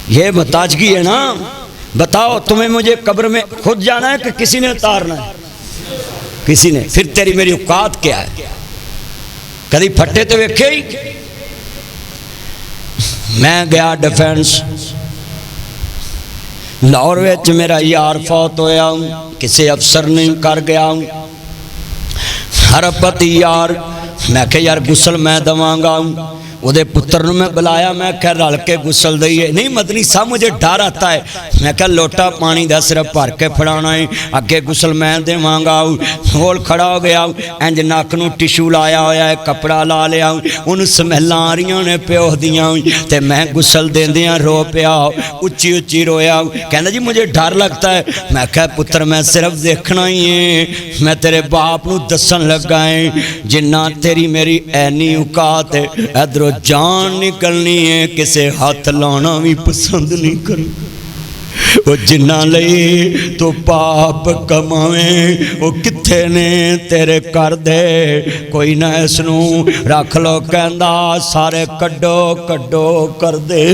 یہ محتاجگی ہے نا بتاؤ تمہیں مجھے قبر میں خود جانا ہے کہ کسی نے اتارنا ہے کسی نے پھر تیری میری اوقات کیا ہے کدی پھٹے تو ویکھے ہی میں گیا ڈیفینس لاہور وچ میرا یار فوت ہویا ہوں کسی افسر نہیں کر گیا ہوں حرپتی یار میں کہ یار غسل میں دواں گا ہوں وہ دے پتر میں بلایا میں کہ رل کے غسل دئیے نہیں مدنی صاحب مجھے ڈر آتا ہے میں کہ لوٹا پانی دا صرف بھر کے پھڑانا ہے اگے غسل میں دیواں گا ہول کھڑا ہو گیا انج ناک نو ٹیشو لایا ہویا ہے کپڑا لا لیا ان سمیلاں آ رہیاں نے پیو دیاں تے میں غسل دیندیاں رو پیا اچھی اچھی رویا کہندا جی مجھے ڈر لگتا ہے میں کہ پتر میں صرف دیکھنا ہی ہے میں تیرے باپ نو دسن لگا ہے جنہ تیری میری اینی اوقات ہے ادھر جان نکلنی ہے کسے ہاتھ لانا بھی پسند نہیں کرنا وہ جنہ لئی تو پاپ کماویں وہ کتھے نے تیرے کر دے کوئی نہ اس نو رکھ لو کہندا سارے کڈو کڈو کر دے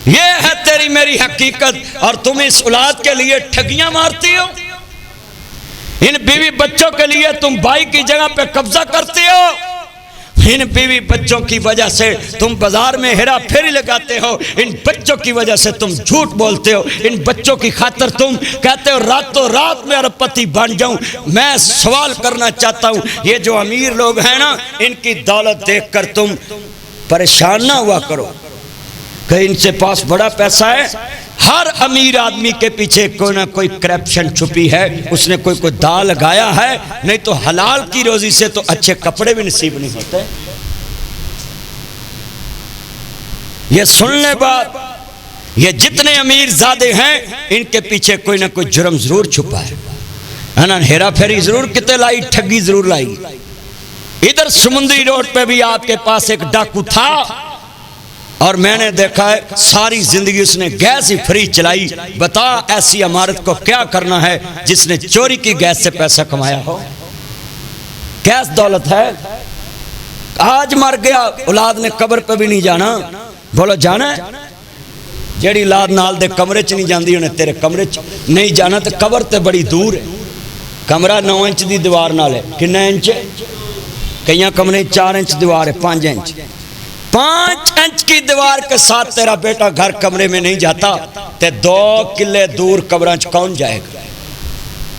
یہ ہے تیری میری حقیقت اور تم اس اولاد کے لیے ٹھگیاں مارتی ہو ان بیوی بچوں کے لیے تم بھائی کی جگہ پہ قبضہ کرتے ہو ان بیوی بچوں کی وجہ سے تم بازار میں ہیرا پھیری لگاتے ہو ان بچوں کی وجہ سے تم جھوٹ بولتے ہو ان بچوں کی خاطر تم کہتے ہو راتوں رات میں اربپتی بن جاؤں میں سوال کرنا چاہتا ہوں یہ جو امیر لوگ ہیں نا ان کی دولت دیکھ کر تم پریشان نہ ہوا کرو کہ ان سے پاس بڑا پیسہ ہے ہر امیر آدمی کے پیچھے کوئی نہ کوئی کرپشن چھپی ہے اس نے کوئی دا لگایا ہے نہیں تو حلال کی روزی سے تو اچھے کپڑے بھی نصیب نہیں ہوتے یہ سن لے بات یہ جتنے امیر زادے ہیں ان کے پیچھے کوئی نہ کوئی جرم ضرور چھپا ہے نا ہیرا پھیری ضرور کتے لائی ٹھگی ضرور لائی ادھر سمندری روڈ پہ بھی آپ کے پاس ایک ڈاکو تھا اور میں نے دیکھا ہے ساری زندگی اس نے گیس ہی فری چلائی بتا ایسی عمارت کو کیا کرنا ہے جس نے چوری کی گیس سے پیسہ کمایا ہو گیس دولت ہے آج مر گیا اولاد نے قبر پہ بھی نہیں جانا. بولو جانا ہے؟ جیڑی اولاد نال دے کمرے چ نہیں جاندی انہیں تیرے کمرے چ نہیں جانا. تو قبر تے بڑی دور ہے. کمرہ 9 انچ دی دیوار نال ہے. کنا انچ ہے؟ کئیاں کمرے 4 انچ دیوار ہے. 5 انچ 5 انچ کی دیوار کے ساتھ تیرا بیٹا گھر کمرے میں نہیں جاتا تے 2 کلے دور قبران چ کون جائے گا؟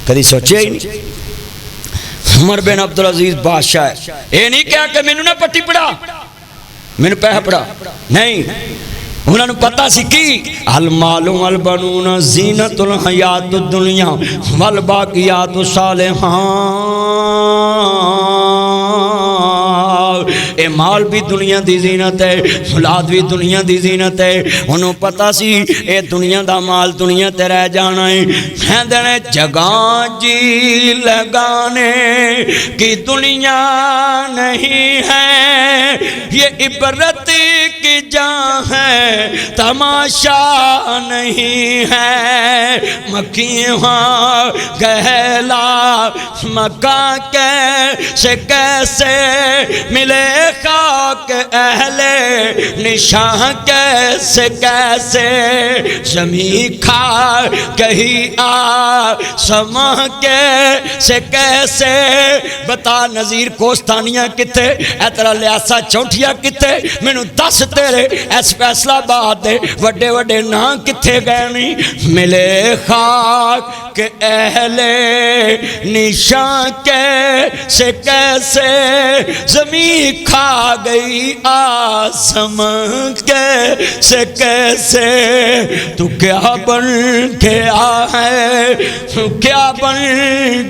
کدی سوچے ہی نہیں. عمر بن عبدالعزیز بادشاہ ہے. یہ نہیں کہا کہ مینوں نہ پٹی پڑا مینوں پیسہ پڑا نہیں. انہوں نے پتا سی کی المال والبنون زینت الحیات الدنیا والباقیات الصالحات. اے مال بھی دنیا دی زینت ہے, اولاد بھی دنیا دی زینت ہے. انہوں پتا سی اے دنیا دا مال دنیا تے رہ جانا ہے. کہندے جگہ جی لگانے کی دنیا نہیں ہے, یہ عبرت کی جان ہے تماشا نہیں ہے. مکیاں گہلا مکہ کیسے ملے خاک اہل نشاں کیسے زمین کھا کہیں سما کیسے بتا. نظیر کوستانیاں کتے ایترا لیاسا چونٹیا کتے مینوں دس تیرے اس فیصلہ بات دے وڈے وڈے نا کتے گئے نہیں. ملے خاک کہ اہل نشاں کیسے زمین کھا گئی آسمان کیسے. تو کیا بن گیا ہے تو کیا بن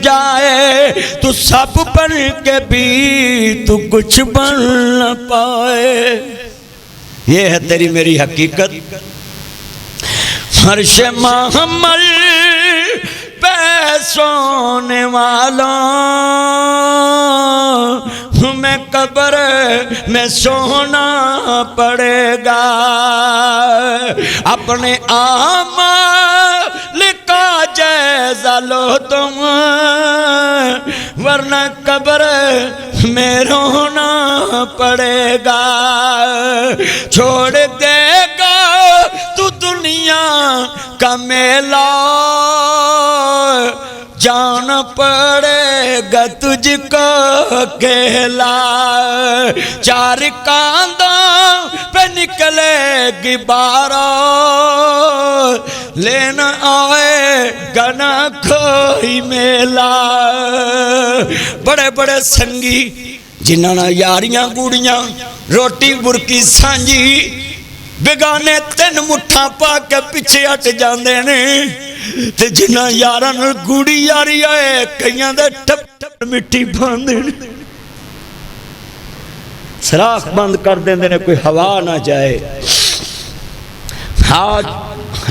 جائے تو سب بن کے بھی تو کچھ بن نہ پائے. یہ ہے تیری میری حقیقت. فرش محمل پہ سونے والا میں قبر میں سونا پڑے گا. اپنے اعمال کا جائزہ لو تم ورنہ قبر میں رونا پڑے گا. چھوڑ دے گا تو دنیا کا میلہ جان پڑے گا تجھ کو اکیلا. 4 کاندوں پہ نکلے گی بارہ لینا آئے گا نہ کوئی میلہ. بڑے بڑے سنگی جنہاں نال یاریاں گوڑیاں روٹی برکی سانجی بگانے 3 مٹھاں پا کے پیچھے ہٹ جاندے نے. تے جنہاں یاراں نال گوڑی یاری آئے کئیاں دے ٹپ ٹپ مٹی پاندے نے. سراخ بند کر دیندے نے کوئی ہوا نہ جائے. آج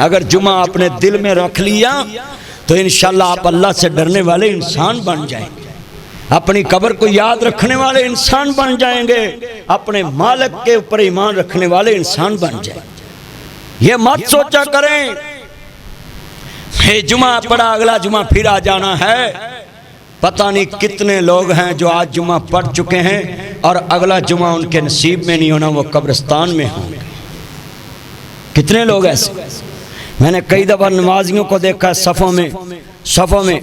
اگر جمعہ اپنے دل میں رکھ لیا تو انشاءاللہ آپ اللہ سے ڈرنے والے انسان بن جائیں گے. اپنی قبر کو یاد رکھنے والے انسان بن جائیں گے. اپنے مالک کے اوپر ایمان رکھنے والے انسان بن جائیں گے. یہ مت سوچا کریں جمعہ پڑھا اگلا جمعہ پھر آ جانا ہے. پتہ نہیں کتنے لوگ ہیں جو آج جمعہ پڑھ چکے ہیں اور اگلا جمعہ ان کے نصیب میں نہیں ہونا, وہ قبرستان میں ہوں گے. کتنے لوگ ایسے. میں نے کئی دفعہ نمازیوں کو دیکھا صفوں میں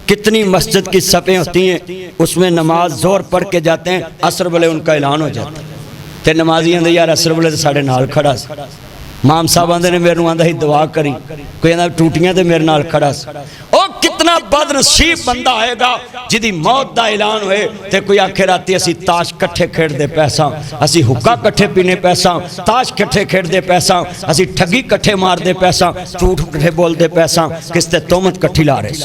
کتنی مسجد کی صفیں ہوتی ہیں, اس میں نماز زور پڑھ کے جاتے ہیں, عصر بلے ان کا اعلان ہو جاتا ہے. تے نمازیاں دے یار عصر بلے ساڑھے نال کھڑا سی. مام صاحب آندے نے میرے نو آندہ ہی دعا کری, کوئی آندہ ٹوٹیاں تے میرے نال کھڑا سی. او کتنا بد نصیب بندہ آئے گا جدی موت دا اعلان ہوئے تے کوئی آکھے راتی اسی تاش کٹھے کھیڑ دے پیسہ, اسی حکا کٹھے پینے پیسہ, تاش کٹھے کھیڑ دے پیسہ, اسی ٹھگی کٹھے مار دے پیسہ, جھوٹ کٹھے بول دے پیسہ, کس تے تومت کٹھی لا رہے.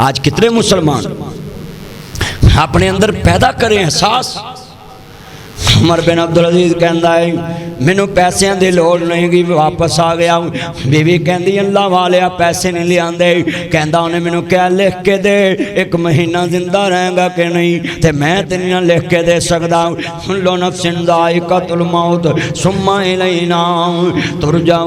آج کتنے مسلمان اپنے اندر پیدا کریں احساس. عمر بن عبدالعزیز کہندا ہے مینوں پیسیاں دی لوڑ نہیں گی, واپس آ گیا ہوں. بیوی کہندی اللہ والیا پیسے نہیں لے آندے. کہندا انہیں مینوں کیا لکھ کے دے 1 مہینہ زندہ رہیں گا کہ نہیں, تے میں تے نہیں لکھ کے دے سکدا. کل نفس ذائقۃ الموت ثم الینا ترجعون.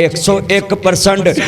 101%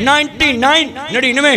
99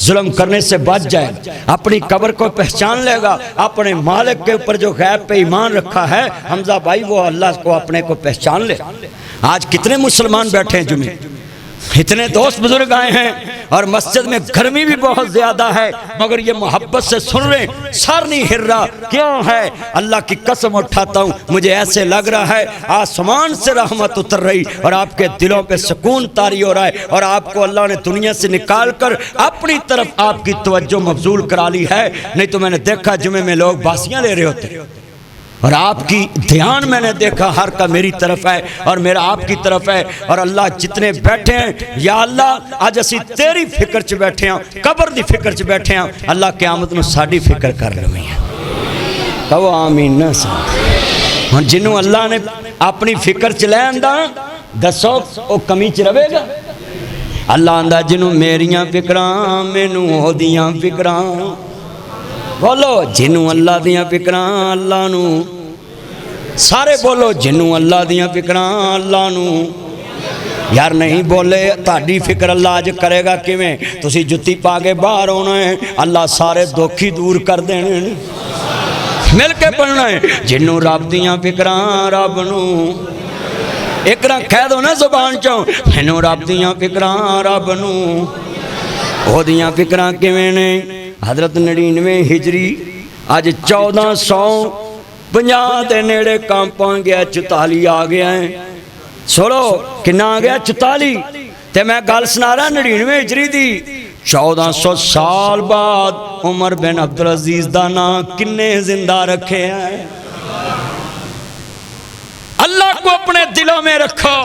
ظلم کرنے سے بچ جائے گا، اپنی قبر کو پہچان لے گا، اپنے مالک کے اوپر جو غیب پہ ایمان رکھا ہے حمزہ بھائی وہ اللہ کو اپنے کو پہچان لے۔ آج کتنے مسلمان بیٹھے ہیں جمعے، اتنے دوست بزرگ آئے ہیں اور مسجد میں گرمی بھی بہت زیادہ ہے، مگر یہ محبت سے سن رہے ہیں، سر نہیں ہل رہا، کیوں ہے؟ اللہ کی قسم اٹھاتا ہوں مجھے ایسے لگ رہا ہے آسمان سے رحمت اتر رہی اور آپ کے دلوں پہ سکون طاری ہو رہا ہے، اور آپ کو اللہ نے دنیا سے نکال کر اپنی طرف آپ کی توجہ مبذول کرا لی ہے۔ نہیں تو میں نے دیکھا جمعے میں لوگ باسیاں لے رہے ہوتے، اور آپ کی دھیان میں نے دیکھا ہر کا میری طرف ہے اور میرا آپ کی طرف ہے، اور اللہ جتنے بیٹھے ہیں یا اللہ آج اسی تیری فکر چ بیٹھے ہیں، قبر دی فکر چ بیٹھے ہیں، اللہ قیامت میں ساڑی فکر کر رہے ہیں، کہو آمین نہ سا۔ جنہوں اللہ نے اپنی فکر چ لے آندا دسو او کمی چ رہے گا؟ اللہ آندا جنہوں میریاں فکراں مینوں او دیاں فکراں، بولو جنوں اللہ دیاں فکراں اللہ نو، سارے بولو جنوں اللہ دیاں فکراں اللہ نو۔ یار نہیں بولے تہاڈی فکر اللہ اج کرے گا کیویں؟ تسی جُتی پا کے باہر ہونا ہے، اللہ سارے دکھ ہی دور کر دینے، مل کے پڑھنا ہے جنوں رب دیاں فکراں رب نو، ایک نہ کہہ دو نا زبان چوں مینوں رب دیاں فکراں رب نو، او دیاں فکراں کیویں نے؟ حضرت 99 ہجری آج 1450 دے نیڑے کام پہنچ گیا، 44 آ گیا ہے، سنو کنا آ گیا 44، تے میں گل سنا رہا 99 ہجری دی 1400 سال بعد عمر بن عبدالعزیز دا نام کنے زندہ رکھے ہیں؟ اللہ کو اپنے دلوں میں رکھو،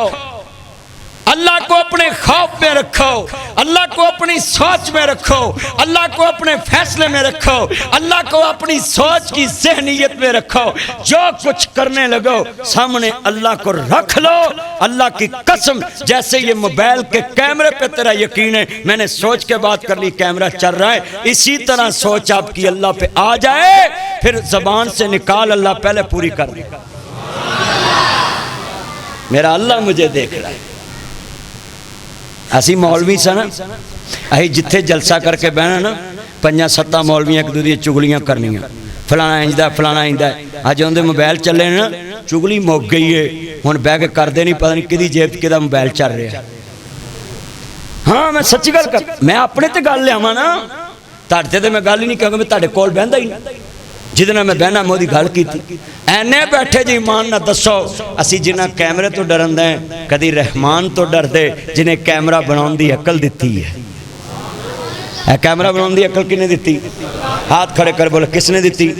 اللہ کو اپنے خوف میں رکھو، اللہ کو اپنی سوچ میں رکھو، اللہ کو اپنے فیصلے میں رکھو، اللہ کو اپنی سوچ کی ذہنیت میں رکھو، جو کچھ کرنے لگو سامنے اللہ کو رکھ لو۔ اللہ کی قسم جیسے یہ موبائل کے کیمرے پہ تیرا یقین ہے، میں نے سوچ کے بات کر لی کیمرہ چل رہا ہے، اسی طرح سوچ آپ کی اللہ پہ آ جائے، پھر زبان سے نکال اللہ پہلے پوری کر دے گا۔ میرا اللہ مجھے دیکھ رہا ہے۔ اسی مولوی سا نا، اہی جتھے جلسہ کر کے بہنا نا 5-7 مولویاں ایک دوسرے چگلیاں کرنیاں، فلانا انجدہ فلانا انجدہ، آج ہوندے موبائل چلے نا چگلی موک گئی ہے، ہن بہ کے کر دے نہیں پتہ نہیں کدی جیب کدا موبائل چل رہا ہے۔ ہاں میں سچی گل کر، میں اپنے تے گل لیاواں نا، تہاڈے تے میں گل ہی نہیں کہاں، میں تہاڈے کول بہندا ہی نہیں، جدنا میں بہنا میں دی گل کیتی۔ اینے بیٹھے جی ایمان نہ دسو اسی جنہ کیمرے تو ڈرن دیں کدی رحمان تو ڈر دے جنہیں کیمرہ بناؤں دی عقل دیتی ہے۔ اے کیمرہ بناؤں دی عقل کنے دیتی؟ ہاتھ کھڑے کر بولے کس نے دیتی؟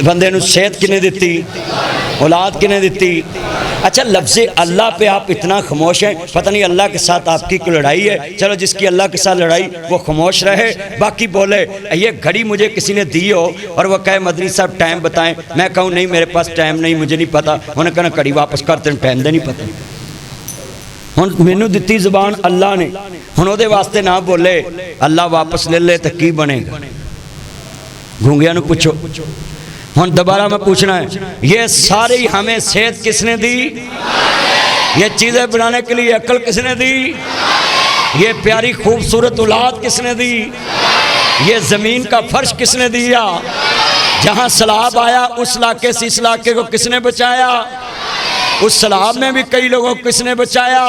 بندے نو صحت کنے دیتی؟ اولاد کنے دیتی؟ اچھا لفظ اللہ پہ آپ اتنا خاموش ہیں، پتہ نہیں اللہ کے ساتھ آپ کی کوئی لڑائی ہے، چلو جس کی اللہ کے ساتھ لڑائی وہ خاموش رہے، باقی بولے یہ گھڑی مجھے کسی نے دی ہو اور وہ کہے مدنی صاحب ٹائم بتائیں، میں کہوں نہیں میرے پاس ٹائم نہیں مجھے نہیں پتا، انہوں نے کہنا گھڑی واپس کرتے ہیں ٹائم دے نہیں پتا۔ ہن مینوں دتی زبان اللہ نے، ہن او دے واسطے نہ بولے اللہ واپس لے لے تو کی بنے گا؟ گونگیاں نو پوچھو۔ ہن دوبارہ میں پوچھنا ہے یہ ساری ہمیں صحت کس نے دی؟ یہ چیزیں بنانے کے لیے عقل کس نے دی؟ یہ پیاری خوبصورت اولاد کس نے دی؟ یہ زمین کا فرش کس نے دیا؟ جہاں سیلاب آیا اس علاقے سے اس علاقے کو کس نے بچایا؟ اس سیلاب میں بھی کئی لوگوں کو کس نے بچایا؟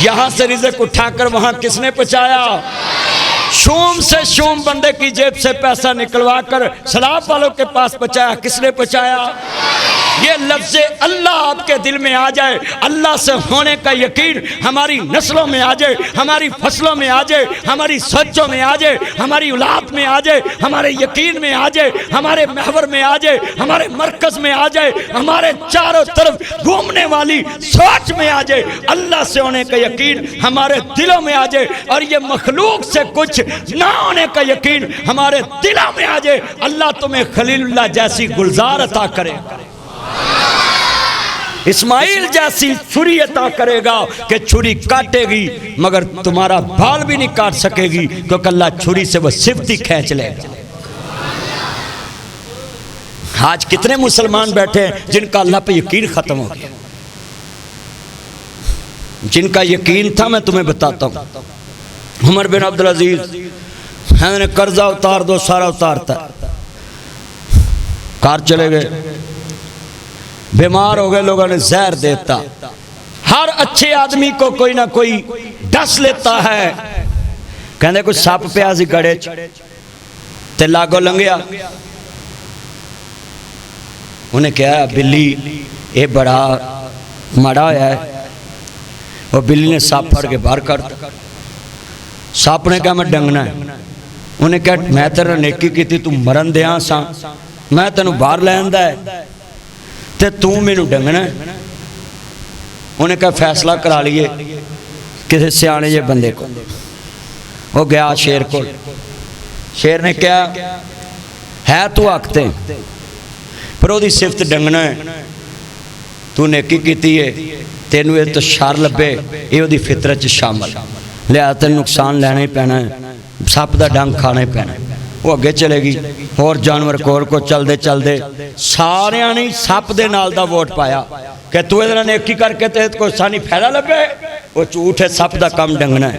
یہاں سے رزق اٹھا کر وہاں کس نے پہنچایا؟ شوم سے شوم بندے کی جیب سے پیسہ نکلوا کر سیلاب والوں کے پاس پہنچایا، کس نے پہنچایا؟ یہ لفظ اللہ آپ کے دل میں آ جائے، اللہ سے ہونے کا یقین ہماری نسلوں میں آ جائے، ہماری فصلوں میں آ جائے، ہماری سوچوں میں آ جائے، ہماری اولاد میں آ جائے، ہمارے یقین میں آ جائے، ہمارے محور میں آ جائے، ہمارے مرکز میں آ جائے، ہمارے چاروں طرف گھومنے والی سوچ میں آ جائے، اللہ سے ہونے کا یقین ہمارے دلوں میں آ جائے، اور یہ مخلوق سے کچھ نہ ہونے کا یقین ہمارے دلوں میں آ جائے، اللہ تمہیں خلیل اللہ جیسی گلزار عطا کرے، اسماعیل جیسی چھری عطا کرے گا کہ چھری کاٹے گی مگر تمہارا بال بھی نہیں کاٹ سکے گی، کیونکہ اللہ چھری سے وہ صفتی کھینچ لے گا۔ آج کتنے مسلمان بیٹھے ہیں جن کا اللہ پہ یقین ختم ہو گیا؟ جن کا یقین تھا میں تمہیں بتاتا ہوں، عمر بن عبدالعزیز نے قرضہ اتار دو، سارا اتارتا، کار چلے گئے، بیمار ہو گئے، لوگوں نے زہر دیتا، ہر اچھے آدمی کو کوئی نہ کوئی ڈس لیتا ہے، کہنے کوئی ساپ پیازی گڑے تے لاگو لنگیا، انہیں کہا بلی یہ بڑا مڑا ہے، وہ بلی نے ساپ پھڑ کے باہر کر دیا، ساپ نے کہا میں ڈنگنا ہے، انہیں کہا میں تیرا نیکی کی تھی، تم مرن دیا سا، میں تینوں باہر لیندا ہے تے توں میں نو ڈنگنا ہے، انہیں کہا فیصلہ کرا لیے کسی سیانے یہ بندے کو، وہ گیا شیر کو، شیر نے کہا ہے تو آکتے پر وہ دی صفت ڈنگنا ہے، تو نیکی کیتی ہے، تینوں یہ تو شار لبے، یہ وہ دی فطرت شامل، لہذا تین نقصان لینا ہی پینا ہے، ساپ دا ڈنگ کھانا ہی پینا ہے، وہ اگے چلے گی، اور جانور کو چل دے، سارے آنے ساپ دے نال دا ووٹ پایا، کہ تو ادھر نیکی کر کے تیت کو سانی پھیلا لبے، وہ چوٹ ہے ساپ دا کم ڈنگنا ہے،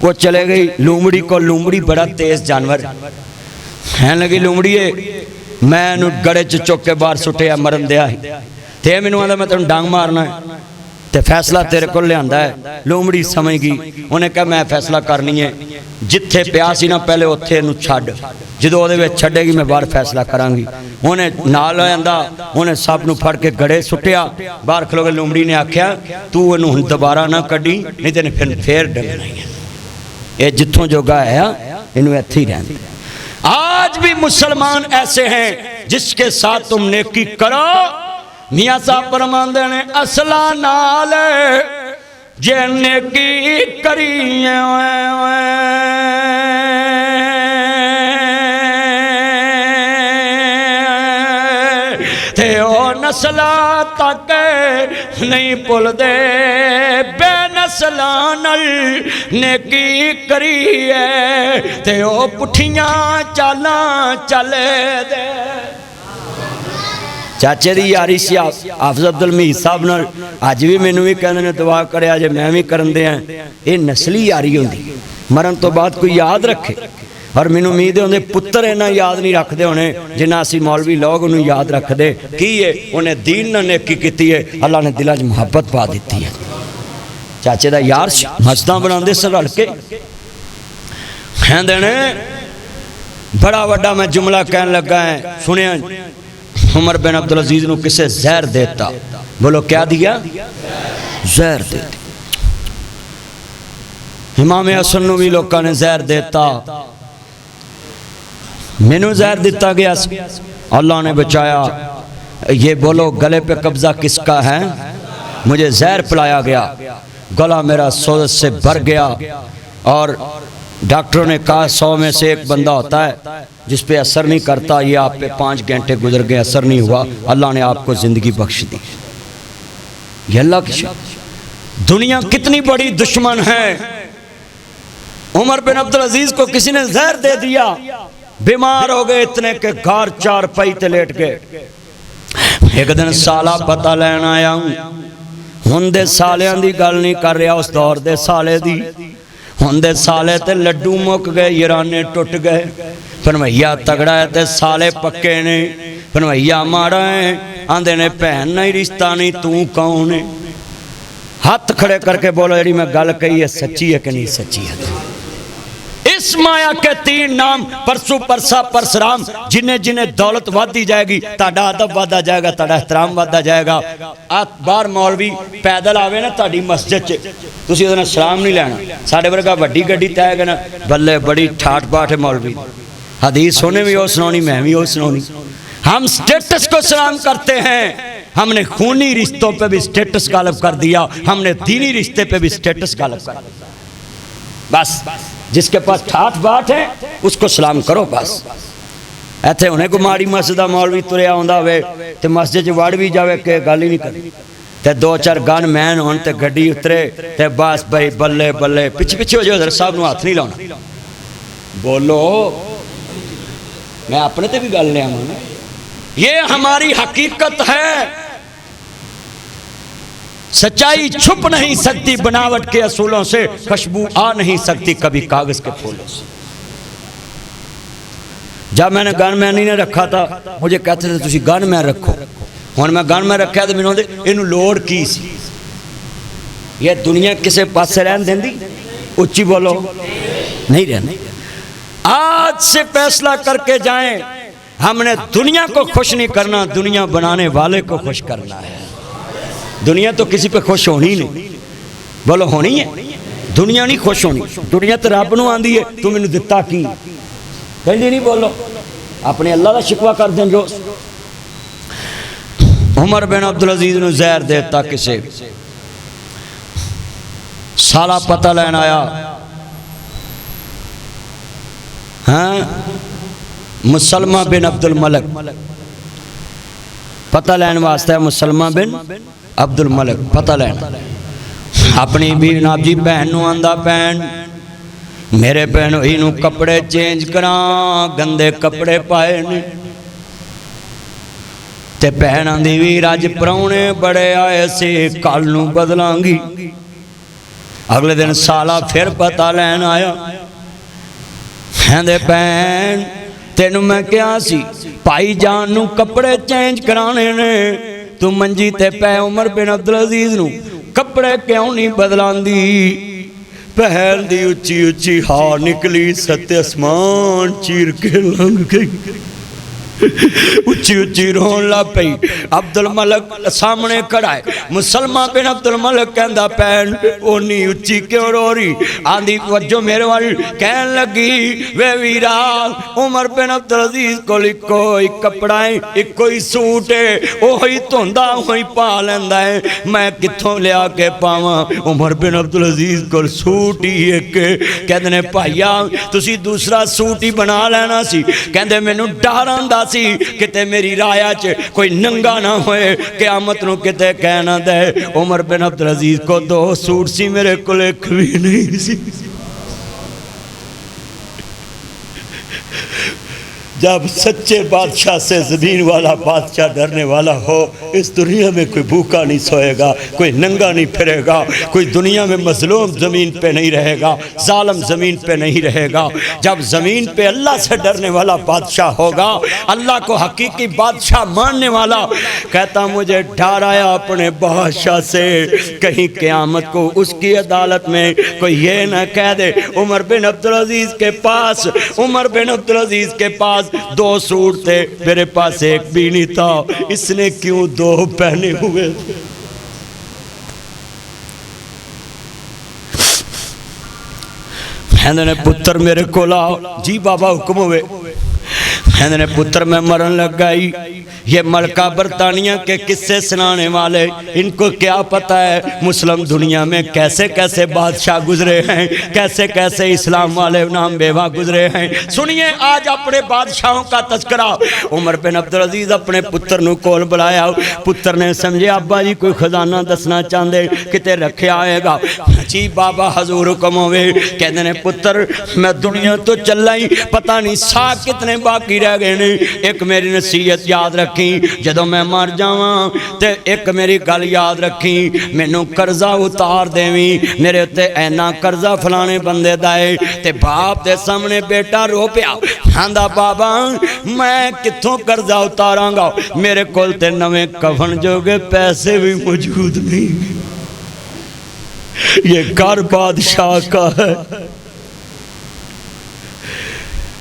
وہ چلے گئی لومڑی کو، لومڑی بڑا تیز جانور ہے، لگی لومڑی ہے، میں نو گڑے چوک کے باہر سٹیا مرن دیا ہی، تے میں نو آدھا میں تنو ڈانگ مارنا ہے، تے فیصلہ تیرے کو لے آندہ ہے، لومڑی سمجھ گی، انہیں کہا میں فیصلہ کرنی ہے، جتھے پیاسی نہ پہلے اتھے نو چھڑ، جدو دے وے چھڑے گی میں باہر فیصلہ کرانگی، انہیں نال آندہ، انہیں سب نو پھڑ کے گڑے سٹیا، باہر کھلو گے لومڑی نے آکھیا تو انہوں دوبارہ نہ کڑی، نہیں تے پھر ڈنگ نہیں ہے، یہ جتھوں جو گا ہے انہوں ایتھی رہن دی۔ آج بھی مسلمان ایسے ہیں جس کے ساتھ تم نیکی کرو، میاں صاحب فرماندے نے اصلہ نالے جے نیکی کری تے او نسلہ تک نہیں پل دے، بے نسلانل نیکی کری ہے تے او پٹھیاں چالاں چلے دے۔ چاچے دی یاری سی حافظ عبدالمجید صاحب نے آج بھی میں نے بھی کہنے نے دعا کرے آج میں بھی کرن دے ہیں، یہ نسلی یاری ہوندی، مرن تو بعد کوئی یاد رکھے، اور میں نے امید ہے انہیں پتر اینا یاد نہیں رکھ دے، انہیں جنہ اسی مولوی لوگ انہیں یاد رکھ دے کیے، انہیں دین نہ نیکی کیتی ہے، اللہ نے دلہ جو محبت پا دیتی ہے۔ چاچے دا یار مسجداں بنان دے سر ہلکے کہندے نے، بڑا وڈا میں جملہ کہنے لگا ہے، سنیں عمر بن عبدالعزیز نو کسے زہر دیتا، بولو کیا دیا؟ زہر دیتا۔ امام حسن نو بھی لوگاں نے زہر دیتا، مینو زہر دیتا گیا، اللہ نے بچایا، یہ بولو گلے پہ قبضہ کس کا ہے؟ مجھے زہر پلایا گیا، گلا میرا سوزش سے بھر گیا، اور ڈاکٹروں نے کہا 100 میں سے ایک بندہ ہوتا ہے جس پہ اثر نہیں کرتا، یہ آپ پہ 5 گھنٹے گزر گئے، اثر نہیں ہوا، اللہ نے آپ کو زندگی بخش دی۔ یہ اللہ کی شان۔ دنیا کتنی بڑی دشمن ہے، عمر بن عبدالعزیز کو کسی نے زہر دے دیا، بیمار ہو گئے اتنے کہ گھر 4 پائی تے لیٹ گئے، ایک دن سالہ پتہ لینا آیا ہوں، ہندے سالیاں دی گل نہیں کر رہا، اس دور دے سالے دی، ہندے سالے تے لڈو مک گئے، یرانے ٹوٹ گئے، پنوہیا تگڑا ہے تے سالے پکے نے، پنوہیا ماڑا ہے، آندے نے پہن نہیں رشتہ نہیں تو کون ہے، ہاتھ کھڑے کر کے بولو ایڈی میں گل کہی ہے سچی ہے کہ نہیں سچی ہے؟ اس مایا کے 3 نام پرسو پرسا پرسرام، جنہیں جنہیں دولت وادی جائے گی، تاڑا عدب وادہ جائے گا، تاڑا احترام وادہ جائے گا۔ بار مولوی پیدل آوے نا تاڑی مسجد چے، تُسی ادھنا سلام نہیں لینا، ساڑھے برگا بڑی گڑی تائے گا نا، بلے بڑی ٹھاٹ باٹ ہے مولوی، حدیث ہونے بھی ہو سنونی، میں بھی ہو سنونی، ہم سٹیٹس کو سلام کرتے ہیں، ہم نے خونی رشتوں پہ بھی سٹیٹس غالب کر دیا، ہم نے دینی رشتے پہ بھی سٹیٹس غالب کر دیا، بس جس کے پاس ٹھاٹ باٹ ہے اس کو سلام کرو بس۔ ایتھے انہیں کو ماڑی مسجدہ مولوی تریا ہوندہ ہوئے تے مسجد وڑ بھی جاوے کہ گالی نہیں کریں تے 2-4 گن مین ہون تے گھڑی اترے تے بس بھائی بلے بلے پچھے ہو جو حضرت صاحب نو ہاتھ نہیں لاؤنا، بولو میں اپنے تے بھی گل لے آماں، یہ ہماری حقیقت ہے۔ سچائی چھپ نہیں سکتی بناوٹ کے اصولوں سے، خوشبو آ نہیں سکتی کبھی کاغذ کے پھولوں سے۔ جب میں نے گن مین نہیں رکھا تھا مجھے کہتے تھے تسی گن مین رکھو، ہوں میں گن مین رکھا تو میں انہوں لوڑ کی سی؟ یہ دنیا کسے پاسے رہن دیں دی؟ اچھی بولو، نہیں رہن۔ آج سے فیصلہ کر کے جائیں، ہم نے دنیا کو خوش نہیں کرنا، دنیا بنانے والے کو خوش کرنا ہے۔ دنیا تو کسی پہ خوش ہونی نہیں، بولو ہونی ہے؟ دنیا نہیں خوش ہونی، دنیا تو رب نو آندی ہے تو میں نے دتا کی کہندی نہیں، بولو اپنے اللہ کا شکوہ کر دیں جو۔ عمر بن عبدالعزیز نے زہر دیتا کسے، سالہ پتہ لین آیا، ہاں مسلمہ بن عبد الملک، پتہ لین واسطہ ہے مسلمہ بن عبد الملک، پتہ لین اپنی بھی جناب جی بہن نو آندہ بہن میرے بہن ہی نو کپڑے چینج کران، گندے کپڑے پائے نے تے بہن آندی بھی راج پرونے بڑے آئے سے کال نو بدلان گی۔ اگلے دن سالہ پھر پتہ لین آیا، ہندے بہن تینو میں کیا سی پائی جان نو کپڑے چینج کرانے نے، تو منجی تے پہ عمر بن عبدالعزیز نو کپڑے کیوں نہیں بدلان دی؟ پہل دی اچھی اچھی ہاں نکلی، ستے اسمان چیر کے لنگ گئی، اچھی اچھی رون لا پئی۔ عبد الملک سامنے کھڑا ہے، مسلمہ بن عبد الملک کہندا پہن اونی اچھی کیوں رو رہی؟ آندھی وجہ میرے والی کہن لگی وے ویرا عمر بن عبدالعزیز کو کوئی کپڑا ہے، ایک کوئی سوٹ ہے، وہی دھوندا وہی پا لیندا ہے، میں کتھوں لیا کے پاواں؟ عمر بن عبدالعزیز کو سوٹ ہی ایک کہندے نے بھائیا تسی دوسرا سوٹ ہی بنا لینا سی، کہندے مینوں ڈر آندا سی کتے میری رایا چ کوئی ننگا نہ ہوئے قیامت نو کتے کہنا دے۔ عمر بن عبدالعزیز کو دو سوٹ سی، میرے کو ایک بھی نہیں سی۔ جب سچے بادشاہ سے زمین والا بادشاہ ڈرنے والا ہو، اس دنیا میں کوئی بھوکا نہیں سوئے گا، کوئی ننگا نہیں پھرے گا، کوئی دنیا میں مظلوم زمین پہ نہیں رہے گا، ظالم زمین پہ نہیں رہے گا۔ جب زمین پہ اللہ سے ڈرنے والا بادشاہ ہوگا، اللہ کو حقیقی بادشاہ ماننے والا، کہتا مجھے ڈر آیا اپنے بادشاہ سے، کہیں قیامت کو اس کی عدالت میں کوئی یہ نہ کہہ دے عمر بن عبدالعزیز کے پاس، عمر بن عبدالعزیز کے پاس دو سوٹ تھے، میرے پاس ایک بھی نہیں تھا، اس نے کیوں دو پہنے ہوئے تھے؟ ہندے نے پتر میرے کو لاؤ، جی بابا حکم ہوئے۔ ہندے نے پتر میں مرن لگ گئی، یہ ملکہ برطانیہ کے قصے سنانے والے، ان کو کیا پتا ہے مسلم دنیا میں کیسے کیسے بادشاہ گزرے ہیں، کیسے کیسے اسلام والے نام بیوہ گزرے ہیں۔ سنیے آج اپنے بادشاہوں کا تذکرہ۔ عمر بن عبدالعزیز اپنے پتر نو کول بلایا، پتر نے سمجھے ابا جی کوئی خزانہ دسنا چاہندے کتے رکھے آئے گا؟ جی بابا حضور حکم ہوئے، کہتے ہیں پتر میں دنیا تو چلا ہی پتہ نہیں سا کتنے باقی رہ گئے نے، ایک میری نصیحت یاد رکھی جدوں میں مر جاواں تے ایک میری گل یاد رکھی، مینوں قرضہ اتار دیویں، میرے اتے اینا قرضہ فلانے بندے دائے۔ تے باپ دے سامنے بیٹا رو پیا، ہاندا بابا میں کتھوں قرضہ اتاراں گا، میرے کول تے نویں کفن جوگے پیسے بھی موجود نہیں، یہ گھر بادشاہ کا ہے۔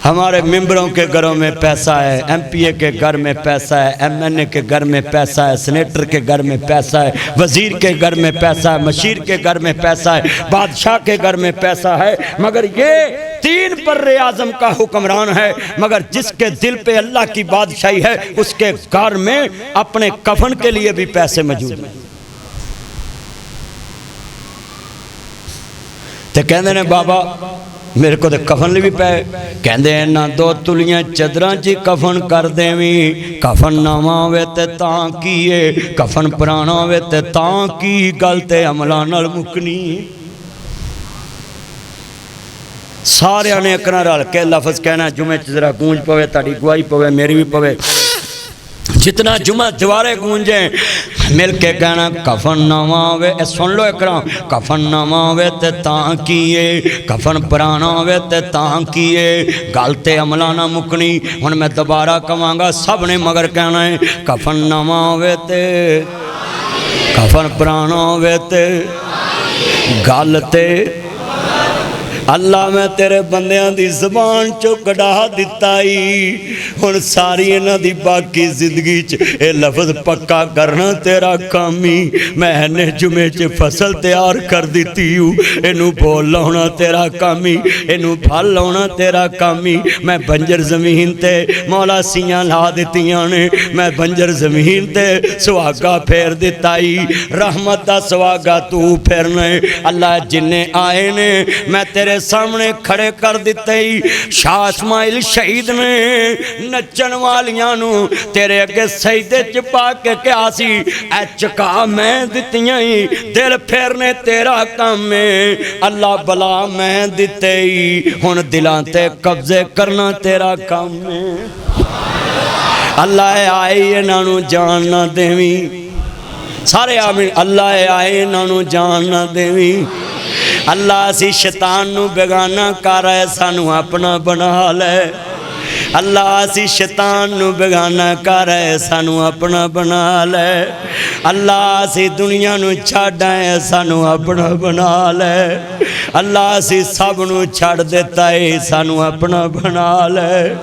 ہمارے ممبروں کے گھروں میں پیسہ ہے، ایم پی اے کے گھر میں پیسہ ہے، ایم این اے کے گھر میں پیسہ ہے، سینیٹر کے گھر میں پیسہ ہے، وزیر کے گھر میں پیسہ ہے، مشیر کے گھر میں پیسہ ہے، بادشاہ کے گھر میں پیسہ ہے، مگر یہ تین بر اعظم کا حکمران ہے، مگر جس کے دل پہ اللہ کی بادشاہی ہے اس کے گھر میں اپنے کفن کے لیے بھی پیسے موجود ہیں۔ تے کہندے نے بابا میرے کو تے کفن لی بھی پے، کہندے ہیں نا دو تلیاں چدراں چی کفن کر دیویں، کفن نواں ہوئے تے تاں کیے، کفن پرانا ہوئے تے تاں کی، گل تے عملاں نال مکنی۔ سارے نے اکنا رل کے لفظ کہنا، جمعے ذرا گونج پوے، تاڑی گواہی پوے، میری بھی پوے، جتنا جمعہ دوارے گونجیں مل کے کہنا کفن نواں ہوے، سن لو اکرام، کفن نواں ہوے تے تاں کیے، کفن پرانا ہوے تے تاں کیے، گل تے عملاں نہ مکنی۔ ہن میں دوبارہ کہاں گا، سب نے مگر کہنا ہے کفن نواں ہوے تے، کفن پرانا ہوے تے، گل تے اللہ میں تیرے بندیاں دی زبان چو کڑا دیتائی۔ ہن ساری انہاں دی باقی زندگی چ اے لفظ پکا کرنا تیرا کامی۔ میں نے جمعے چ فصل تیار کر دیتی ہوں، اینو بول لاؤنا تیرا کامی، اینو پھل لاؤنا تیرا کامی۔ میں بنجر زمین تے مولا سیاں لا دیتیاں نے، میں بنجر زمین تے سواگا پھیر دیتائی، رحمت دا سواگا تو پھیرنا ہے۔ اللہ جننے آئے نے میں تیرے سامنے کھڑے کر دیتے ہی، شاہ اسماعیل شہید نے نچن والیاں نو تیرے اگے سجدے چپا کے کیا سی، اے چکا میں دتیاں ہی، دل پھیرنے تیرا کام میں، اللہ بلا میں دیتے ہی، ہن دلان تے قبضے کرنا تیرا کام میں۔ اللہ آئی انہوں جان نہ دیویں، سارے آمین، اللہ آئے انہوں جان نہ دیویں۔ اللہ سی شیطان نو بیگانہ کر رہے سانو اپنا بنا لے، اللہ سی شیطان نو بیگانہ کر رہے سانو اپنا بنا لے، اللہ سی دنیا نو چھڑ ہے سانو اپنا بنا لے، اللہ سی سب نو چھڑ دیتا ہے سانو اپنا بنا لے۔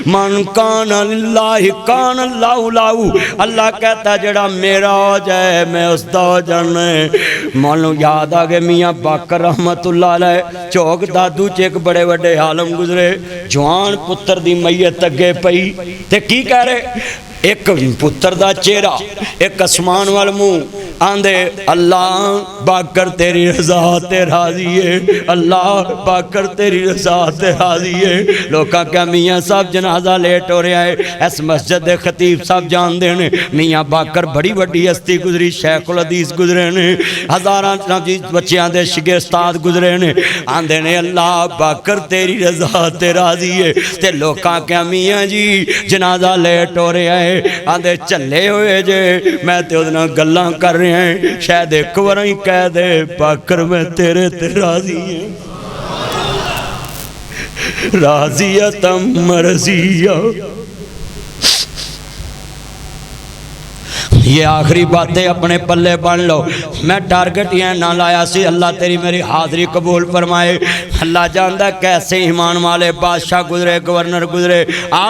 من کان اللہ کان اللہ لاؤ، اللہ کہتا جڑا میرا ہو جائے میں اس دا ہو جانے۔ مانو یاد آگے میاں باقر رحمت اللہ علیہ چوک دادو چیک بڑے بڑے عالم گزرے، جوان پتر دی میت اگے پئی تے کی کہہ رہے، ایک پتر دا چہرہ ایک اسمان والموں آندے اللہ باقر تیری رضا تے راضی ہے، اللہ باقر تیری رضا تے راضی ہے۔ لوکاں کیا میاں صاحب جنازہ لیٹ ہو رہا ہے، اس مسجد خطیب صاحب جان دے نے میاں باقر بڑی بڑی ہستی گزری، شیخ الحدیث گزرے نے، ہزاراں بچیاں دے شگے استاد گزرے نے، آندے نے اللہ باقر تیری رضا تے راضی ہے۔ تے لوکاں کیا میاں جی جنازہ لیٹ ہو رہا ہے، آندے چلے ہوئے جے میں تے ادنا گلاں کر رہے ہیں، شاید ایک ورائیں کہہ دے باقر میں تیرے تے راضی ہیں، راضیتم مرضیہ۔ یہ آخری باتیں اپنے پلے بن لو، میں ٹارگٹ یہ نہ لایا سی اللہ تیری میری حاضری قبول فرمائے۔ اللہ جاندہ کیسے ایمان والے بادشاہ گزرے، گورنر گزرے،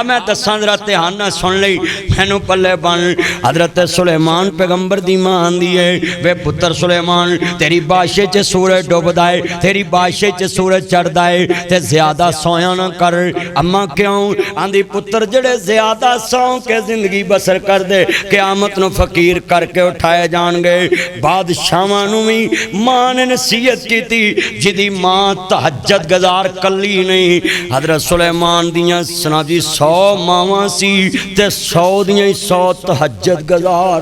میں دسان ذرا دھیان نہ سن لئی، مینوں پلے بن۔ حضرت سلیمان پیغمبر دی مان دیے، وے پتر سلیمان تیری بادشاہ چ سورج ڈوب دائے، تیری بادشاہ چ سورج چڑھ دائے تے زیادہ سویا نہ کر۔ اما کیوں آندی پتر جڑے زیادہ سو کے زندگی بسر کر دے قیامت نو فقیر کر کے اٹھائے جان گے۔ بادشاہاں نو بھی ماں نے نصیحت کی تھی، جدی ماں تہجد گزار کلی نہیں۔ حضرت سلیمان دیاں سنا جی 100 ماواں سی تے 100 دیاں 100 تہجد گزار،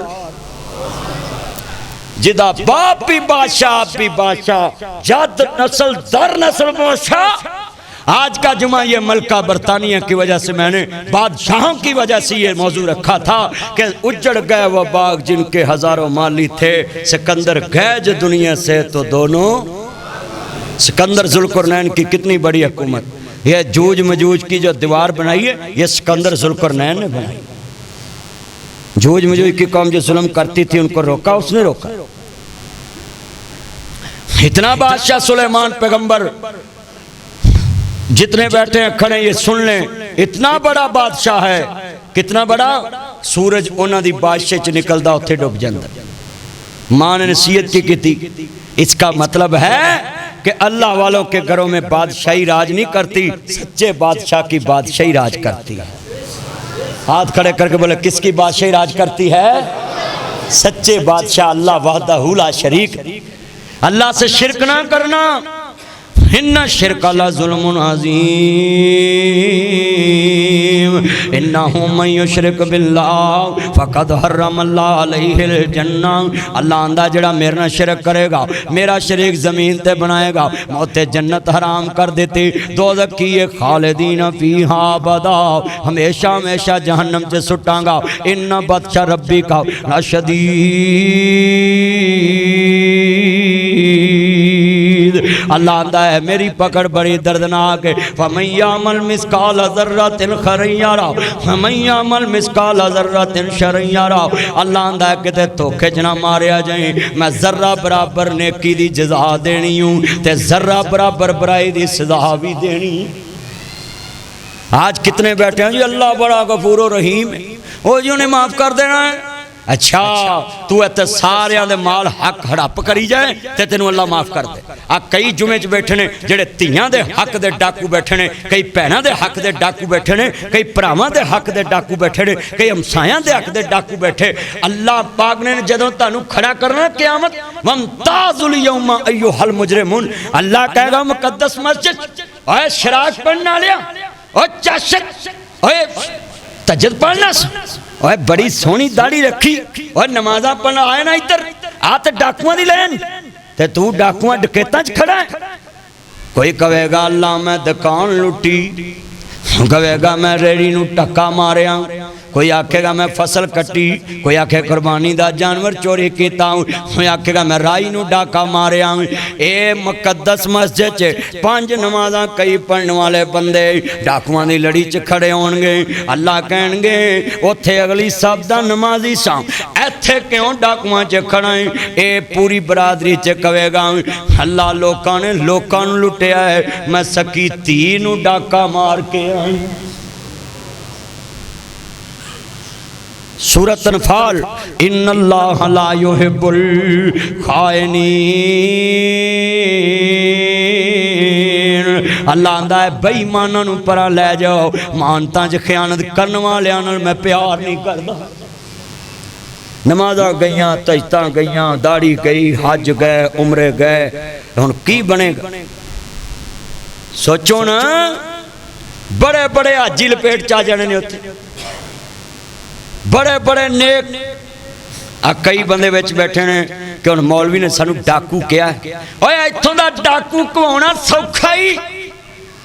جدا باپ بھی بادشاہ بھی بادشاہ، جد نسل در نسل بادشاہ۔ آج کا جمعہ یہ ملکہ برطانیہ کی وجہ سے میں نے بادشاہوں کی وجہ سے یہ موضوع رکھا تھا کہ اجڑ گئے وہ باغ جن کے ہزاروں مالی تھے، سکندر گئے جو دنیا سے تو دونوں۔ سکندر ذوالقرنین کی کتنی بڑی حکومت، یہ جوج مجوج کی جو دیوار بنائی ہے یہ سکندر ذوالقرنین نے بنائی۔ جوج مجوج کی قوم جو ظلم کرتی تھی ان کو روکا، اس نے روکا۔ اتنا بادشاہ سلیمان پیغمبر، جتنے بیٹھے ہیں کھڑے یہ سن لیں، اتنا بڑا بادشاہ ہے، کتنا بڑا، سورج انہاں دی بادشاہ چ نکلدا اوتھے ڈوب جاندا۔ ماں نے نصیحت کی تھی، اس کا مطلب ہے کہ اللہ والوں کے گھروں میں بادشاہی راج نہیں کرتی، سچے بادشاہ کی بادشاہی راج کرتی ہے۔ ہاتھ کھڑے کر کے بولے کس کی بادشاہی راج کرتی ہے؟ سچے بادشاہ اللہ وحدہ لا شریک۔ اللہ سے شرک نہ کرنا، ان الشرک لظلم عظیم انہ من یشرک باللہ فقد حرم اللہ علیہ الجنہ اللہ آندہ جڑا میرے نہ شرک کرے گا میرا شریک زمین تے بنائے گا موت جنت حرام کر دیتی دوزخ کی خالدین فیہا ابدا ہمیشہ ہمیشہ جہنم سے سٹاں گا ان بطش ربی کا شدید اللہ آندہ ہے میری پکڑ بڑی دردناک ہے فَمَن يَعْمَلْ مِثْقَالَ ذَرَّةٍ خَيْرًا يَرَهُ وَمَن يَعْمَلْ مِثْقَالَ ذَرَّةٍ شَرًّا يَرَهُ اللہ آندہ ہے کہ تے دھوکے جنہ مارے آ جائیں میں ذرہ برابر نیکی دی جزا دینی ہوں تے ذرہ برابر برائی دی سزا بھی دینی ہوں آج کتنے بیٹھے ہیں جی اللہ بڑا غفور و رحیم ہے وہ جو نے معاف کر دینا ہے اچھا تو ایتے سارے آدھے مال حق ہڑپ کری جائے تے تینوں اللہ معاف کر دے کئی جمعے بیٹھنے جڑے تیاں دے حق دے ڈاکو بیٹھنے کئی پہنہ دے حق دے ڈاکو بیٹھنے کئی پراواں دے حق دے ڈاکو بیٹھنے کئی امسایاں دے حق دے ڈاکو بیٹھے اللہ پاک نے جدوں تانوں کھڑا کرنا قیامت وَامْتَازُ الْيَوْمَ أَيُّهَا الْمُجْرِمُونَ اللہ کہے گا مقدس مسجد اے شراک پڑھنا لیا اے چاشت اے تجد پڑھنا اوہ بڑی سونی داڑھی رکھی اوہ نمازہ پڑھنا آئے نا ادھر آتے ڈاکوان دی لین تے تو ڈاکوان ڈکیتاں چھ کھڑا ہے کوئی کہے گا اللہ میں دکان لٹی کہے گا میں ریڑی نو ٹکا ماریا کوئی آکھے گا میں فصل کٹی کوئی آکھے قربانی دا جانور چوری کیتا ہوں کوئی آکھے گا میں رائی نو ڈاکا ماریا ہوں اے مقدس مسجد چے 5 نمازاں کئی پڑھنے والے بندے ڈاکوان دی لڑی چ کھڑے ہونگے اللہ کہیں گے اوتھے اگلی سب دا نمازی ساں ایتھے کیوں ڈاکوان چ کھڑائیں اے پوری برادری چ کہے گا اللہ لوکاں نے لٹیا ہے میں سکی تی نو ڈاکا مار کے آئی سورۃ انفال ان اللہ لا يحب الخائنین اللہ آندہ ہے بے ایماناں نو پرا لے جاؤ مانتاں چ خیانت کرن والیاں نال میں پیار نہیں کردا نمازاں گئیاں تجتاں گئیاں داڑھی گئی حج گئے عمرے گئے ہن کی بنے گا سوچو نا بڑے بڑے حاجی لپیٹ چا جانے نے ہوتے بڑے بڑے نیک کئی بندے وچ بیٹھے نے کہ ان مولوی نے سانو ڈاکو کیا ہے اوے ایتھوں دا ڈاکو کوانا سوکھا ہی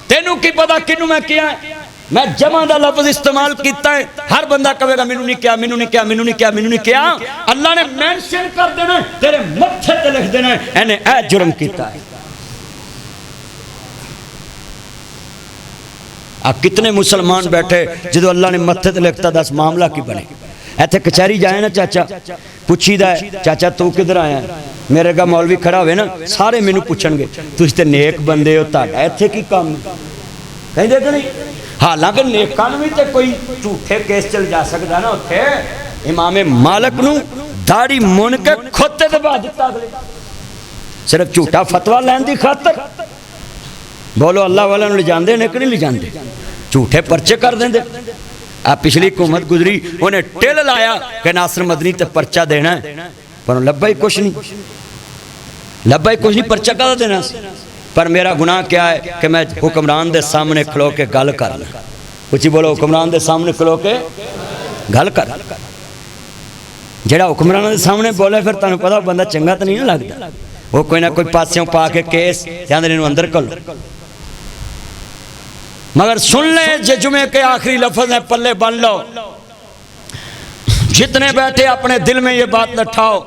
تینوں کی پتا کنوں میں کیا ہے میں جمع دا لفظ استعمال کیتا ہے ہر بندہ کہے گا مینوں نہیں کیا مینوں نہیں کیا مینوں نہیں کیا مینوں نہیں کیا اللہ نے مینشن کر دینا تیرے متھے تے لکھ دینا اینے اے جرم کیتا ہے کتنے مسلمان بیٹھے جدو اللہ نے متھے تے لکھتا دس معاملہ کی بنے ایتھے کچہری جائے نا چاچا پوچھی دا ہے چاچا تو کدھر آیا ہے میرے گا مولوی کھڑا ہوئے نا سارے مینوں پوچھن گے تو اس تے نیک بندے ہو تاڑا ایتھے کی کام کہیں دیتے نہیں حالانکہ نیکان بھی تے کوئی جھوٹے کیس چل جا سکتا نا اتھے امام مالک نو داڑھی من کے کھوتے دے بعد دیتا گلے صرف جھوٹا فتوہ لین دی خاطر بولو اللہ والا نو لے جاندے نیک نہیں لے جاندے جھوٹے پرچے کر دیں دے پچھلی حکومت گزری انہیں ٹیل لایا کہ ناصر مدنی تے پرچہ دینا ہے پر لبائی کچھ نہیں پرچہ کا دینا پر میرا گناہ کیا ہے کہ میں حکمران دے سامنے کھلو کے گل کرنا کچھ بولو حکمران دے سامنے کھلو کے گل کر جڑا حکمران دے سامنے بولے پھر تانوں پتہ بندہ چنگا تو نہیں لگتا وہ کوئی نہ کوئی پاسیوں پا کے کیس جاندے انہوں اندر کر لو مگر سن لیں جے جمعے کے آخری لفظ ہیں پلے بن لو جتنے بیٹھے اپنے دل میں یہ بات لٹھاؤ